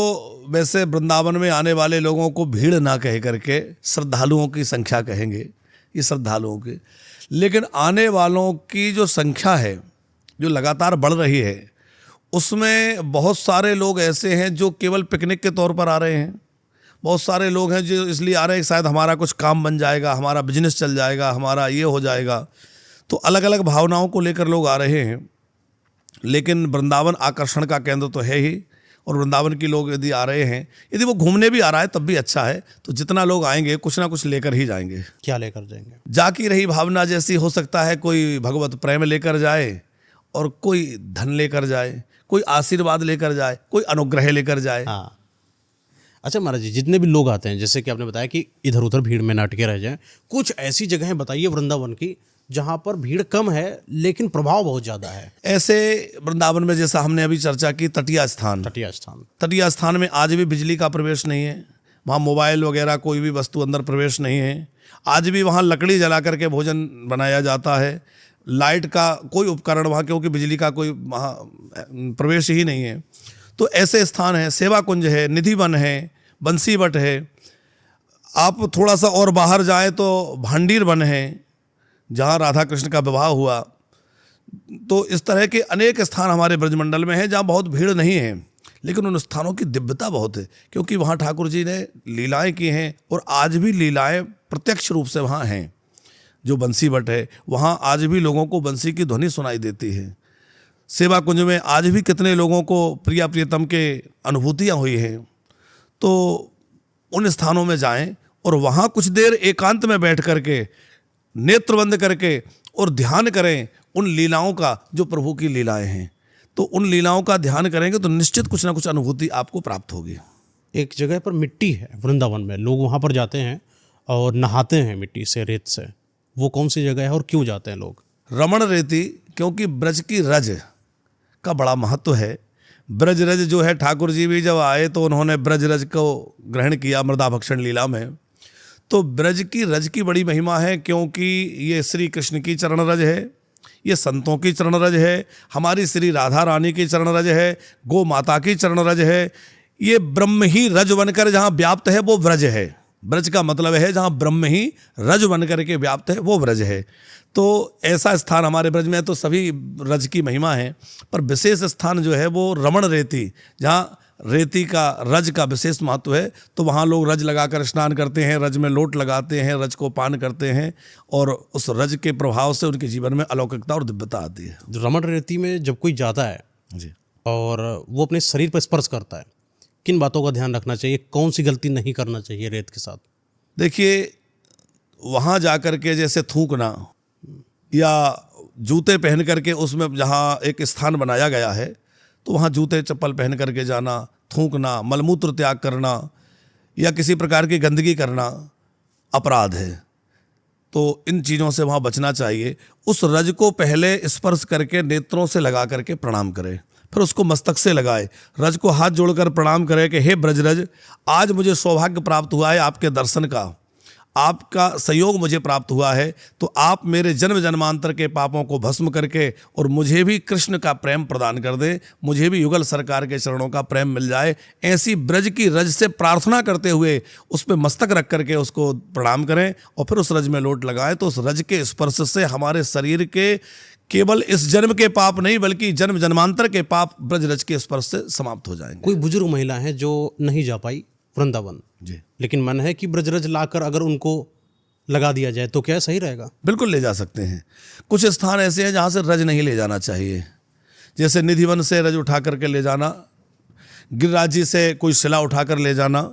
वैसे वृंदावन में आने वाले लोगों को भीड़ ना कह करके श्रद्धालुओं की संख्या कहेंगे, ये श्रद्धालुओं की। लेकिन आने वालों की जो संख्या है जो लगातार बढ़ रही है, उसमें बहुत सारे लोग ऐसे हैं जो केवल पिकनिक के तौर पर आ रहे हैं। बहुत सारे लोग हैं जो इसलिए आ रहे हैं कि शायद हमारा कुछ काम बन जाएगा, हमारा बिजनेस चल जाएगा, हमारा ये हो जाएगा। तो अलग अलग भावनाओं को लेकर लोग आ रहे हैं। लेकिन वृंदावन आकर्षण का केंद्र तो है ही, और वृंदावन के लोग यदि आ रहे हैं, यदि वो घूमने भी आ रहा है तब भी अच्छा है। तो जितना लोग आएंगे कुछ ना कुछ लेकर ही जाएंगे। क्या लेकर जाएंगे? जाकी रही भावना जैसी हो सकता है, कोई भगवत प्रेम लेकर जाए और कोई धन लेकर जाए, कोई आशीर्वाद लेकर जाए, कोई अनुग्रह लेकर जाए। हाँ। अच्छा महाराज जी, जितने भी लोग आते हैं, जैसे कि आपने बताया कि इधर उधर भीड़ में ना अटके रह जाएं, कुछ ऐसी जगहें बताइए वृंदावन की जहाँ पर भीड़ कम है लेकिन प्रभाव बहुत ज़्यादा है। ऐसे वृंदावन में जैसा हमने अभी चर्चा की, तटीय स्थान। तटीय स्थान में आज भी बिजली का प्रवेश नहीं है, वहाँ मोबाइल वगैरह कोई भी वस्तु अंदर प्रवेश नहीं है। आज भी वहाँ लकड़ी जला करके भोजन बनाया जाता है। लाइट का कोई उपकरण वहाँ, क्योंकि बिजली का कोई वहाँ प्रवेश ही नहीं है। तो ऐसे स्थान हैं, सेवा कुंज है, निधि वन है, बंसी वट है। आप थोड़ा सा और बाहर जाए तो भांडीर वन है, जहाँ राधा कृष्ण का विवाह हुआ। तो इस तरह के अनेक स्थान हमारे ब्रजमंडल में हैं जहाँ बहुत भीड़ नहीं है, लेकिन उन स्थानों की दिव्यता बहुत है, क्योंकि वहाँ ठाकुर जी ने लीलाएं की हैं और आज भी लीलाएं प्रत्यक्ष रूप से वहाँ हैं। जो बंसी वट है, वहाँ आज भी लोगों को बंसी की ध्वनि सुनाई देती है। सेवा कुंज में आज भी कितने लोगों को प्रिया प्रियतम के अनुभूतियाँ हुई हैं। तो उन स्थानों में जाएं और वहाँ कुछ देर एकांत में बैठ करके, नेत्र बंद करके और ध्यान करें उन लीलाओं का, जो प्रभु की लीलाएं हैं। तो उन लीलाओं का ध्यान करेंगे तो निश्चित कुछ ना कुछ अनुभूति आपको प्राप्त होगी। एक जगह पर मिट्टी है वृंदावन में, लोग वहाँ पर जाते हैं और नहाते हैं मिट्टी से, रेत से। वो कौन सी जगह है और क्यों जाते हैं लोग? रमण रेती, क्योंकि ब्रज की रज का बड़ा महत्व है। ब्रज रज जो है, ठाकुर जी भी जब आए तो उन्होंने ब्रज रज को ग्रहण किया मृदाभक्षण लीला में। तो ब्रज की रज की बड़ी महिमा है, क्योंकि ये श्री कृष्ण की चरण रज है, ये संतों की चरण रज है, हमारी श्री राधा रानी की चरण रज है, गौ माता की चरण रज है। ये ब्रह्म ही रज बनकर जहाँ व्याप्त है वो ब्रज है। ब्रज का मतलब है जहाँ ब्रह्म ही रज बनकर के व्याप्त है वो ब्रज है। तो ऐसा स्थान हमारे ब्रज में है। तो सभी रज की महिमा है, पर विशेष स्थान जो है वो रमण रेती, जहाँ रेती का रज का विशेष महत्व है। तो वहाँ लोग रज लगाकर स्नान करते हैं, रज में लोट लगाते हैं, रज को पान करते हैं, और उस रज के प्रभाव से उनके जीवन में अलौकिकता और दिव्यता आती है। रमण रेती में जब कोई जाता है जी, और वो अपने शरीर पर स्पर्श करता है, किन बातों का ध्यान रखना चाहिए, कौन सी गलती नहीं करना चाहिए रेत के साथ? देखिए, वहाँ जा कर के जैसे थूकना या जूते पहन करके उसमें जहाँ एक स्थान बनाया गया है तो वहाँ जूते चप्पल पहन करके जाना, थूकना, मलमूत्र त्याग करना या किसी प्रकार की गंदगी करना अपराध है। तो इन चीज़ों से वहाँ बचना चाहिए। उस रज को पहले स्पर्श करके नेत्रों से लगा करके प्रणाम करें, फिर उसको मस्तक से लगाए, रज को हाथ जोड़कर प्रणाम करें कि हे ब्रजरज, आज मुझे सौभाग्य प्राप्त हुआ है आपके दर्शन का, आपका सहयोग मुझे प्राप्त हुआ है। तो आप मेरे जन्म जन्मांतर के पापों को भस्म करके और मुझे भी कृष्ण का प्रेम प्रदान कर दें, मुझे भी युगल सरकार के चरणों का प्रेम मिल जाए। ऐसी ब्रज की रज से प्रार्थना करते हुए उस पर मस्तक रख करके उसको प्रणाम करें और फिर उस रज में लोट लगाएं। तो उस रज के स्पर्श से हमारे शरीर के केवल इस जन्म के पाप नहीं बल्कि जन्म जन्मांतर के पाप ब्रज रज के स्पर्श से समाप्त हो जाएंगे। कोई बुजुर्ग महिला है जो नहीं जा पाई वृंदावन जी, लेकिन मन है कि ब्रजरज लाकर अगर उनको लगा दिया जाए तो क्या सही रहेगा? बिल्कुल ले जा सकते हैं। कुछ स्थान ऐसे हैं जहाँ से रज नहीं ले जाना चाहिए, जैसे निधिवन से रज उठा करके ले जाना, गिरिराज जी से कोई शिला उठाकर ले जाना,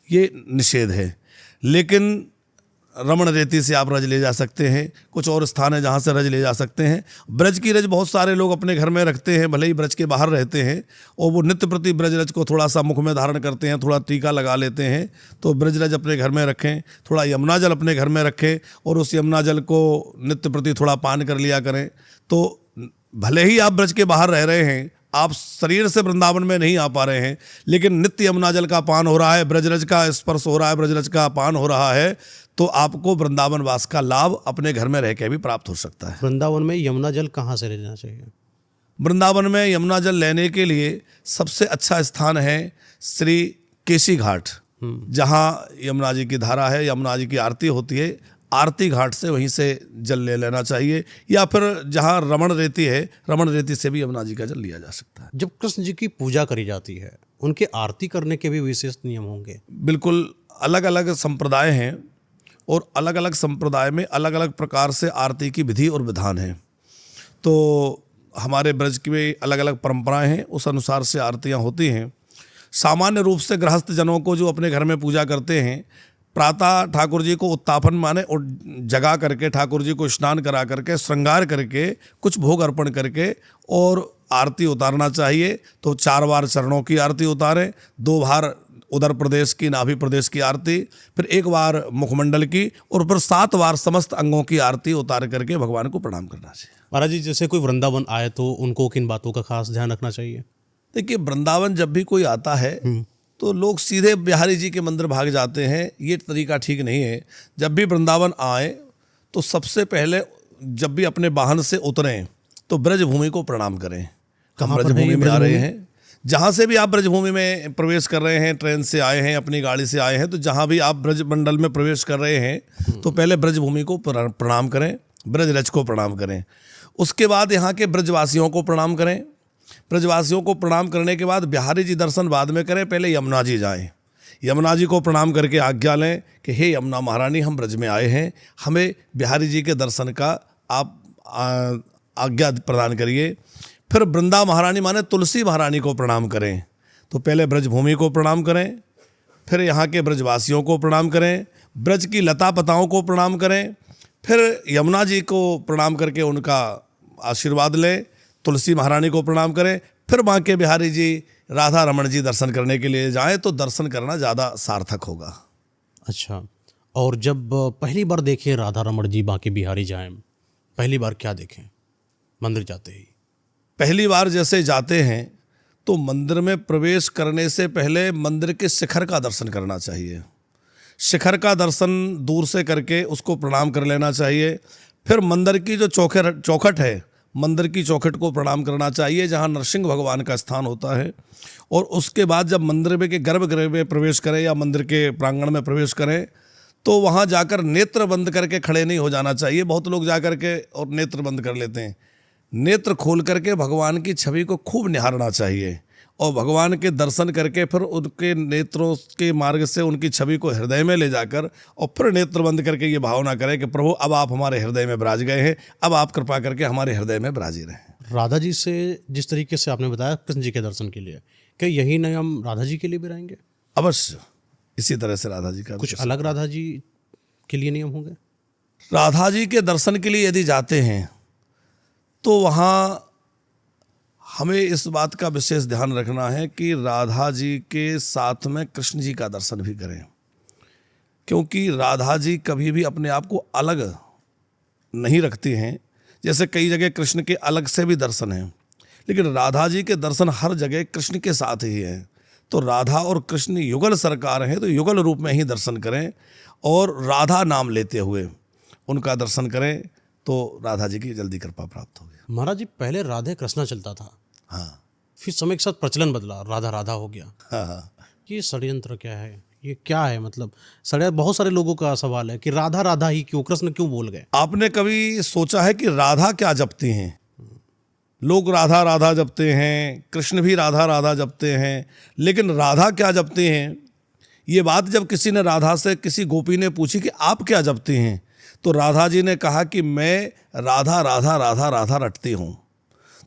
ये निषेध है। लेकिन रमण रेती से आप रज ले जा सकते हैं, कुछ और स्थान है जहाँ से रज ले जा सकते हैं। ब्रज की रज बहुत सारे लोग अपने घर में रखते हैं, भले ही ब्रज के बाहर रहते हैं, और वो नित्य प्रति ब्रज रज को थोड़ा सा मुख में धारण करते हैं, थोड़ा टीका लगा लेते हैं। तो ब्रज रज अपने घर में रखें, थोड़ा यमुना जल अपने घर में रखें और उस यमुना जल को नित्य प्रति थोड़ा पान कर लिया करें। तो भले ही आप ब्रज के बाहर रह रहे हैं, आप शरीर से वृंदावन में नहीं आ पा रहे हैं, लेकिन नित्य यमुना जल का पान हो रहा है, ब्रजरज का स्पर्श हो रहा है, ब्रजरज का पान हो रहा है, तो आपको वृंदावन वास का लाभ अपने घर में रह के भी प्राप्त हो सकता है। वृंदावन में यमुना जल कहाँ से लेना चाहिए? वृंदावन में यमुना जल लेने के लिए सबसे अच्छा स्थान है श्री केशी घाट, जहाँ यमुना जी की धारा है, यमुना जी की आरती होती है, आरती घाट से वहीं से जल ले लेना चाहिए, या फिर जहाँ रमण रेती है, रमण रेती से भी यमुना जी का जल लिया जा सकता है। जब कृष्ण जी की पूजा करी जाती है, उनके आरती करने के भी विशेष नियम होंगे? बिल्कुल, अलग अलग संप्रदाय हैं और अलग अलग संप्रदाय में अलग अलग प्रकार से आरती की विधि और विधान है। तो हमारे ब्रज की भी अलग अलग परंपराएं हैं, उस अनुसार से आरतियां होती हैं। सामान्य रूप से गृहस्थ जनों को जो अपने घर में पूजा करते हैं, प्रातः ठाकुर जी को उत्तापन माने और जगा करके ठाकुर जी को स्नान करा करके श्रृंगार करके कुछ भोग अर्पण करके और आरती उतारना चाहिए। तो 4 बार चरणों की आरती उतारें, 2 बार उदर प्रदेश की, नाभि प्रदेश की आरती, फिर 1 बार मुखमंडल की, और फिर 7 बार समस्त अंगों की आरती उतार करके भगवान को प्रणाम करना चाहिए। महाराज जी, जैसे कोई वृंदावन आए तो उनको किन बातों का खास ध्यान रखना चाहिए? देखिए, वृंदावन जब भी कोई आता है तो लोग सीधे बिहारी जी के मंदिर भाग जाते हैं, ये तरीका ठीक नहीं है। जब भी वृंदावन आए तो सबसे पहले जब भी अपने वाहन से उतरें तो ब्रजभूमि को प्रणाम करें। हम ब्रजभूमि में आ रहे हैं, जहाँ से भी आप ब्रजभूमि में प्रवेश कर रहे हैं, ट्रेन से आए हैं, अपनी गाड़ी से आए हैं, तो जहाँ भी आप ब्रज मंडल में प्रवेश कर रहे हैं तो पहले ब्रजभूमि को प्रणाम करें, ब्रजरज को प्रणाम करें। उसके बाद यहाँ के ब्रजवासियों को प्रणाम करें। ब्रजवासियों को प्रणाम करने के बाद बिहारी जी दर्शन बाद में करें, पहले यमुना जी जाएं। यमुना जी को प्रणाम करके आज्ञा लें कि हे यमुना महारानी, हम ब्रज में आए हैं, हमें बिहारी जी के दर्शन का आप आज्ञा प्रदान करिए। फिर वृंदा महारानी माने तुलसी महारानी को प्रणाम करें। तो पहले ब्रजभूमि को प्रणाम करें, फिर यहाँ के ब्रजवासियों को प्रणाम करें, ब्रज की लता पताओं को प्रणाम करें, फिर यमुना जी को प्रणाम करके उनका आशीर्वाद लें, तुलसी महारानी को प्रणाम करें, फिर बांके बिहारी जी, राधा रमण जी दर्शन करने के लिए जाएं, तो दर्शन करना ज़्यादा सार्थक होगा। अच्छा, और जब पहली बार देखें राधा रमण जी बांके बिहारी जाएं, पहली बार क्या देखें मंदिर जाते ही? पहली बार जैसे जाते हैं तो मंदिर में प्रवेश करने से पहले मंदिर के शिखर का दर्शन करना चाहिए। शिखर का दर्शन दूर से करके उसको प्रणाम कर लेना चाहिए। फिर मंदिर की जो चौखट है, मंदिर की चौखट को प्रणाम करना चाहिए, जहाँ नरसिंह भगवान का स्थान होता है। और उसके बाद जब मंदिर में के गर्भगृह में प्रवेश करें या मंदिर के प्रांगण में प्रवेश करें तो वहाँ जाकर नेत्र बंद करके खड़े नहीं हो जाना चाहिए। बहुत लोग जाकर के और नेत्र बंद कर लेते हैं। नेत्र खोल करके भगवान की छवि को खूब निहारना चाहिए और भगवान के दर्शन करके फिर उनके नेत्रों के मार्ग से उनकी छवि को हृदय में ले जाकर और फिर नेत्र बंद करके ये भावना करें कि प्रभु अब आप हमारे हृदय में विराज गए हैं, अब आप कृपा करके हमारे हृदय में विराजी रहें। राधा जी से जिस तरीके से आपने बताया कृष्ण जी के दर्शन के लिए, क्या यही नियम राधा जी के लिए भी रहेंगे? अवश्य इसी तरह से राधा जी का कुछ अलग राधा जी के लिए नियम होंगे? राधा जी के दर्शन के लिए यदि जाते हैं तो वहाँ हमें इस बात का विशेष ध्यान रखना है कि राधा जी के साथ में कृष्ण जी का दर्शन भी करें, क्योंकि राधा जी कभी भी अपने आप को अलग नहीं रखती हैं। जैसे कई जगह कृष्ण के अलग से भी दर्शन हैं, लेकिन राधा जी के दर्शन हर जगह कृष्ण के साथ ही हैं। तो राधा और कृष्ण युगल सरकार हैं, तो युगल रूप में ही दर्शन करें और राधा नाम लेते हुए उनका दर्शन करें, तो राधा जी की जल्दी कृपा प्राप्त होगी। महाराज जी, पहले राधे कृष्णा चलता था, हाँ, फिर समय के साथ प्रचलन बदला, राधा राधा हो गया। हाँ, ये षड्यंत्र क्या है? ये क्या है? मतलब बहुत सारे लोगों का सवाल है कि राधा राधा ही क्यों, कृष्ण क्यों बोल गए? आपने कभी सोचा है कि राधा क्या जपती हैं? लोग राधा राधा जपते हैं, कृष्ण भी राधा राधा जपते हैं, लेकिन राधा क्या जपते हैं? ये बात जब किसी ने राधा से, किसी गोपी ने पूछी कि आप क्या जपती हैं, तो राधा जी ने कहा कि मैं राधा राधा राधा राधा रटती हूँ।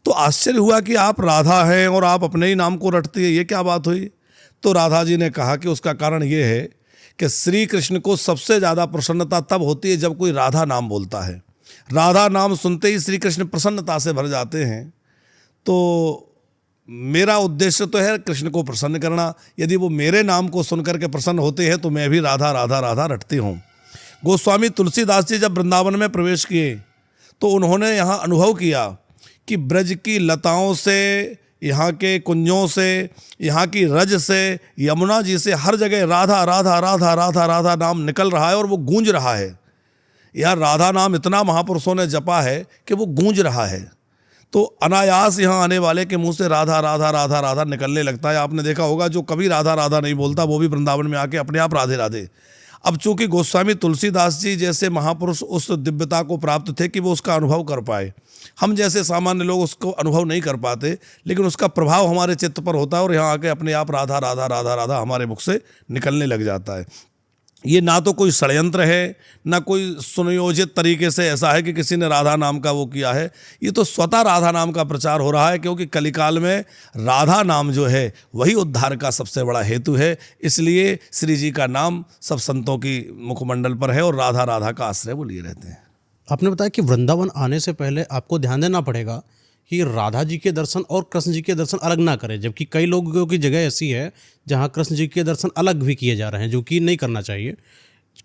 तो आश्चर्य हुआ कि आप राधा हैं और आप अपने ही नाम को रटती है, ये क्या बात हुई? तो राधा जी ने कहा कि उसका कारण ये है कि श्री कृष्ण को सबसे ज़्यादा प्रसन्नता तब होती है जब कोई राधा नाम बोलता है। राधा नाम सुनते ही श्री कृष्ण प्रसन्नता से भर जाते हैं। तो मेरा उद्देश्य तो है कृष्ण को प्रसन्न करना। यदि वो मेरे नाम को सुनकर के प्रसन्न होते हैं तो मैं भी राधा राधा राधा रटती हूँ। गोस्वामी तुलसीदास जी जब वृंदावन में प्रवेश किए तो उन्होंने यहाँ अनुभव किया कि ब्रज की लताओं से, यहाँ के कुंजों से, यहाँ की रज से, यमुना जी से हर जगह राधा राधा राधा राधा राधा नाम निकल रहा है और वो गूंज रहा है। यह राधा नाम इतना महापुरुषों ने जपा है कि वो गूंज रहा है। तो अनायास यहाँ आने वाले के मुंह से राधा राधा राधा राधा निकलने लगता है। आपने देखा होगा जो कभी राधा राधा नहीं बोलता वो भी वृंदावन में आके अपने आप राधे राधे। अब चूंकि गोस्वामी तुलसीदास जी जैसे महापुरुष उस दिव्यता को प्राप्त थे कि वो उसका अनुभव कर पाए, हम जैसे सामान्य लोग उसको अनुभव नहीं कर पाते, लेकिन उसका प्रभाव हमारे चित्त पर होता है और यहाँ आके अपने आप राधा राधा राधा राधा हमारे मुख से निकलने लग जाता है। ये ना तो कोई षड्यंत्र है, ना कोई सुनियोजित तरीके से ऐसा है कि किसी ने राधा नाम का वो किया है। ये तो स्वतः राधा नाम का प्रचार हो रहा है, क्योंकि कलिकाल में राधा नाम जो है वही उद्धार का सबसे बड़ा हेतु है। इसलिए श्री जी का नाम सब संतों की मुखमंडल पर है और राधा राधा का आश्रय वो लिए रहते हैं। आपने बताया कि वृंदावन आने से पहले आपको ध्यान देना पड़ेगा कि राधा जी के दर्शन और कृष्ण जी के दर्शन अलग ना करें, जबकि कई लोगों की जगह ऐसी है जहां कृष्ण जी के दर्शन अलग भी किए जा रहे हैं, जो कि नहीं करना चाहिए,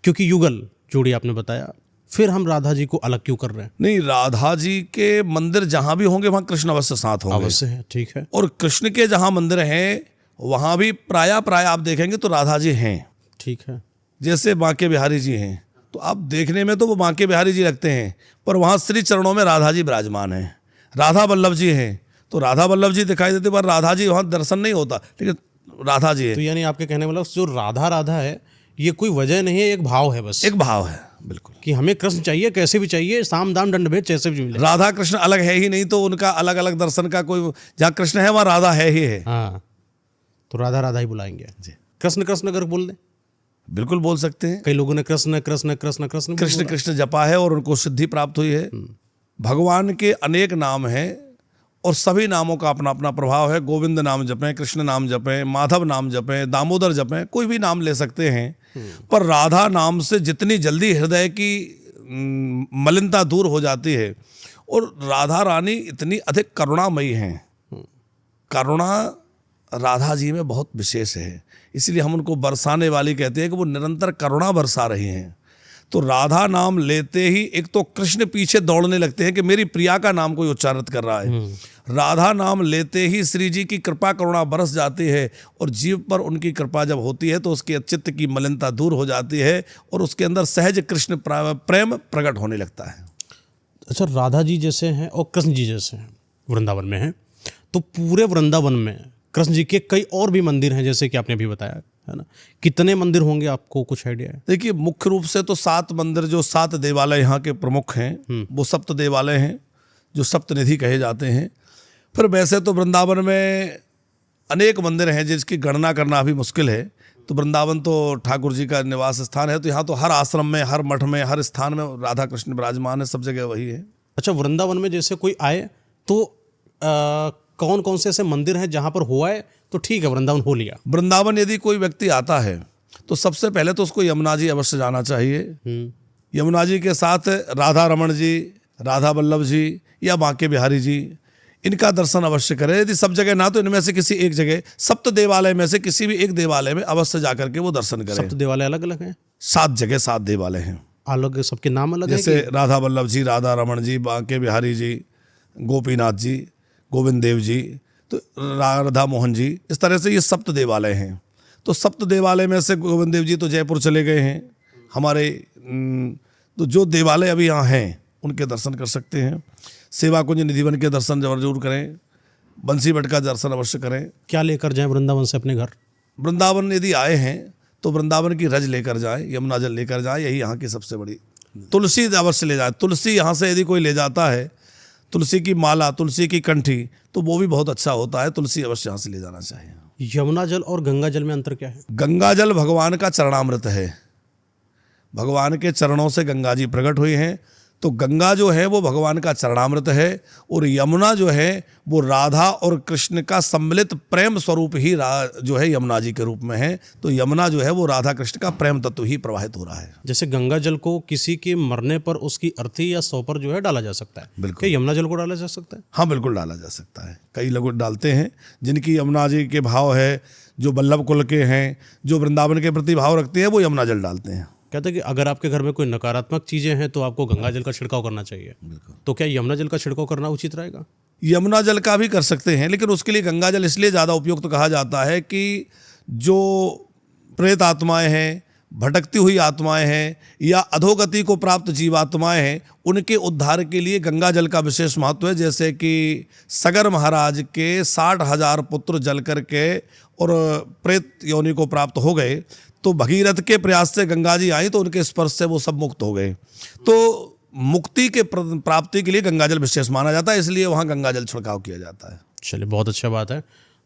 क्योंकि युगल जोड़ी आपने बताया। फिर हम राधा जी को अलग क्यों कर रहे हैं? नहीं, राधा जी के मंदिर जहां भी होंगे वहां कृष्ण अवश्य साथ होंगे। अवश्य है, ठीक है। और कृष्ण के जहां मंदिर हैं वहां भी प्राय आप देखेंगे तो राधा जी हैं। ठीक है। जैसे बांके बिहारी जी हैं, तो आप देखने में तो वो बांके बिहारी जी लगते हैं, पर वहाँ श्री चरणों में राधा जी विराजमान हैं। राधा वल्लभ जी हैं तो राधा वल्लभ जी दिखाई देते, पर राधा जी वहाँ दर्शन नहीं होता, लेकिन राधा जी है। तो यानी आपके कहने वाला जो राधा राधा है ये कोई वजह नहीं है, एक भाव है, बस एक भाव है, बिल्कुल, कि हमें कृष्ण चाहिए, कैसे भी चाहिए, साम दाम दंड भेद जैसे भी मिले। राधा कृष्ण अलग है ही नहीं, तो उनका अलग अलग दर्शन का कोई, जहाँ कृष्ण है वहाँ राधा है ही है। हाँ, तो राधा राधा ही बुलाएंगे जी। कृष्ण कृष्ण अगर बोल दें, बिल्कुल बोल सकते हैं। कई लोगों ने कृष्ण कृष्ण कृष्ण कृष्ण कृष्ण कृष्ण जपा है और उनको सिद्धि प्राप्त हुई है। भगवान के अनेक नाम हैं और सभी नामों का अपना अपना प्रभाव है। गोविंद नाम जपें, कृष्ण नाम जपें, माधव नाम जपें, दामोदर जपें, कोई भी नाम ले सकते हैं, पर राधा नाम से जितनी जल्दी हृदय की मलिनता दूर हो जाती है। और राधा रानी इतनी अधिक करुणामयी हैं, करुणा राधा जी में बहुत विशेष है, इसलिए हम उनको बरसाने वाली कहते हैं कि वो निरंतर करुणा बरसा रही हैं। तो राधा नाम लेते ही एक तो कृष्ण पीछे दौड़ने लगते हैं कि मेरी प्रिया का नाम कोई उच्चारित कर रहा है। राधा नाम लेते ही श्री जी की कृपा करुणा बरस जाती है और जीव पर उनकी कृपा जब होती है तो उसके चित्त की मलिनता दूर हो जाती है और उसके अंदर सहज कृष्ण प्रेम प्रकट होने लगता है। अच्छा, राधा जी जैसे हैं और कृष्ण जी जैसे हैं वृंदावन में हैं, तो पूरे वृंदावन में कृष्ण जी के कई और भी मंदिर हैं, जैसे कि आपने अभी बताया, है ना? कितने मंदिर होंगे, आपको कुछ आइडिया है? देखिए, मुख्य रूप से तो 7 मंदिर, जो 7 देवालय यहाँ के प्रमुख हैं वो सप्त देवालय हैं, जो सप्तनिधि कहे जाते हैं। फिर वैसे तो वृंदावन में अनेक मंदिर हैं जिसकी गणना करना अभी मुश्किल है। तो वृंदावन तो ठाकुर जी का निवास स्थान है, तो यहाँ तो हर आश्रम में, हर मठ में, हर स्थान में राधा कृष्ण विराजमान है, सब जगह वही है। अच्छा, वृंदावन में जैसे कोई आए तो कौन कौन से ऐसे मंदिर हैं जहाँ पर हुआ है तो ठीक है, वृंदावन हो लिया? वृंदावन यदि कोई व्यक्ति आता है तो सबसे पहले तो उसको यमुना जी अवश्य जाना चाहिए। यमुना जी के साथ राधा रमण जी, राधा वल्लभ जी या बांके बिहारी जी, इनका दर्शन अवश्य करें। यदि सब जगह ना तो इनमें से किसी एक जगह, सप्त देवालय में से किसी भी एक देवालय में अवश्य जाकर के वो दर्शन करें। सप्त देवालय अलग अलग हैं? 7 जगह 7 देवालय हैं, अलग, सबके नाम अलग हैं? जैसे राधा वल्लभ जी, राधा रमण जी, बांके बिहारी जी, गोपीनाथ जी, गोविंद देव जी, तो राधा मोहन जी, इस तरह से ये सप्त देवालय हैं। तो सप्त देवालय में से गोविंद देव जी तो जयपुर चले गए हैं हमारे, तो जो देवालय अभी यहाँ हैं उनके दर्शन कर सकते हैं। सेवा कुंज निधिवन के दर्शन जरूर करें, बंसी भट्ट का दर्शन अवश्य करें। क्या लेकर जाएं वृंदावन से अपने घर? वृंदावन यदि आए हैं तो वृंदावन की रज लेकर जाएं, यमुना जल लेकर जाएं, यही यहाँ की सबसे बड़ी। तुलसी अवश्य ले जाए, तुलसी यहाँ से यदि कोई ले जाता है, तुलसी की माला, तुलसी की कंठी, तो वो भी बहुत अच्छा होता है। तुलसी अवश्य यहाँ से ले जाना चाहिए। यमुना जल और गंगा जल में अंतर क्या है? गंगा जल भगवान का चरणामृत है, भगवान के चरणों से गंगा जी प्रकट हुई हैं, तो गंगा जो है वो भगवान का चरणामृत है और यमुना जो है वो राधा और कृष्ण का सम्मिलित प्रेम स्वरूप ही जो है यमुना जी के रूप में है। तो यमुना जो है वो राधा कृष्ण का प्रेम तत्व ही प्रवाहित हो रहा है। जैसे गंगा जल को किसी के मरने पर उसकी अर्थी या सौ पर जो है डाला जा सकता है, बिल्कुल। क्या यमुना जल को डाला जा सकता है? हाँ बिल्कुल डाला जा सकता है। कई लोग डालते हैं जिनकी यमुना जी के भाव है, जो वल्लभ कुल के हैं, जो वृंदावन के प्रति भाव रखते हैं, वो यमुना जल डालते हैं। कहते हैं कि अगर आपके घर में कोई नकारात्मक चीजें हैं तो आपको गंगा जल का छिड़काव करना चाहिए। तो क्या यमुना जल का छिड़काव करना उचित रहेगा? यमुना जल का भी कर सकते हैं, लेकिन उसके लिए गंगा जल इसलिए ज़्यादा उपयुक्त कहा जाता है कि जो प्रेत आत्माएं हैं, भटकती हुई आत्माएं हैं या अधोगति को प्राप्त जीवात्माएं हैं, उनके उद्धार के लिए गंगा जल का विशेष महत्व है। जैसे कि सगर महाराज के 60,000 पुत्र जल करके और प्रेत योनि को प्राप्त हो गए, तो भगीरथ के प्रयास से गंगा जी आई तो उनके स्पर्श से वो सब मुक्त हो गए। तो मुक्ति के प्राप्ति के लिए गंगा जल विशेष माना जाता है, इसलिए वहाँ गंगा जल छिड़काव किया जाता है। चलिए, बहुत अच्छा बात है।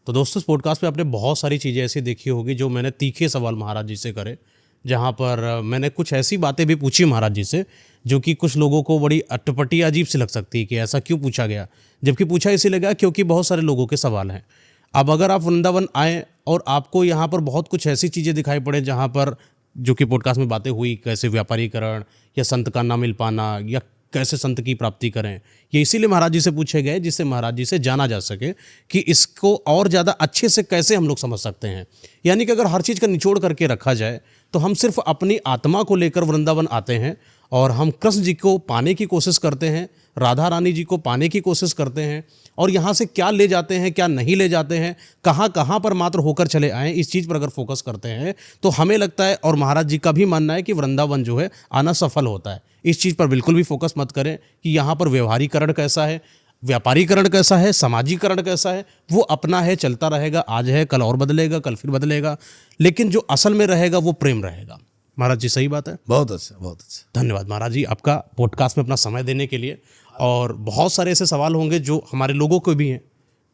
तो दोस्तों, इस पॉडकास्ट पे आपने बहुत सारी चीज़ें ऐसी देखी होगी जो मैंने तीखे सवाल महाराज जी से करे, जहाँ पर मैंने कुछ ऐसी बातें भी पूछी महाराज जी से जो कि कुछ लोगों को बड़ी अटपटी अजीब सी लग सकती है कि ऐसा क्यों पूछा गया, जबकि पूछा इसी लगा क्योंकि बहुत सारे लोगों के सवाल हैं। अब अगर आप वृंदावन आएँ और आपको यहाँ पर बहुत कुछ ऐसी चीज़ें दिखाई पड़े जहाँ पर, जो कि पॉडकास्ट में बातें हुई, कैसे व्यापारीकरण या संत का ना मिल पाना या कैसे संत की प्राप्ति करें, ये इसीलिए महाराज जी से पूछे गए जिससे महाराज जी से जाना जा सके कि इसको और ज़्यादा अच्छे से कैसे हम लोग समझ सकते हैं। यानी कि अगर हर चीज़ का निचोड़ करके रखा जाए तो हम सिर्फ अपनी आत्मा को लेकर वृंदावन आते हैं और हम कृष्ण जी को पाने की कोशिश करते हैं, राधा रानी जी को पाने की कोशिश करते हैं, और यहाँ से क्या ले जाते हैं क्या नहीं ले जाते हैं, कहाँ कहाँ पर मात्र होकर चले आएँ, इस चीज़ पर अगर फोकस करते हैं तो हमें लगता है, और महाराज जी का भी मानना है कि वृंदावन जो है आना सफल होता है। इस चीज़ पर बिल्कुल भी फोकस मत करें कि यहाँ पर व्यवहारीकरण कैसा है, व्यापारीकरण कैसा है, सामाजिकरण कैसा है, वो अपना है, चलता रहेगा। आज है, कल और बदलेगा, कल फिर बदलेगा, लेकिन जो असल में रहेगा वो प्रेम रहेगा। महाराज जी, सही बात है। बहुत अच्छा, बहुत अच्छा। धन्यवाद महाराज जी आपका पॉडकास्ट में अपना समय देने के लिए। और बहुत सारे ऐसे सवाल होंगे जो हमारे लोगों को भी हैं,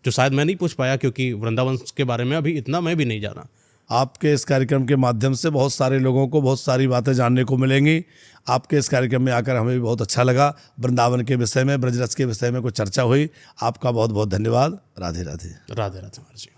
जो शायद मैं नहीं पूछ पाया क्योंकि वृंदावन के बारे में अभी इतना मैं भी नहीं जाना। आपके इस कार्यक्रम के माध्यम से बहुत सारे लोगों को बहुत सारी बातें जानने को मिलेंगी। आपके इस कार्यक्रम में आकर हमें भी बहुत अच्छा लगा। वृंदावन के विषय में, ब्रजरस के विषय में कुछ चर्चा हुई। आपका बहुत बहुत धन्यवाद। राधे राधे। राधे राधे महाराज जी।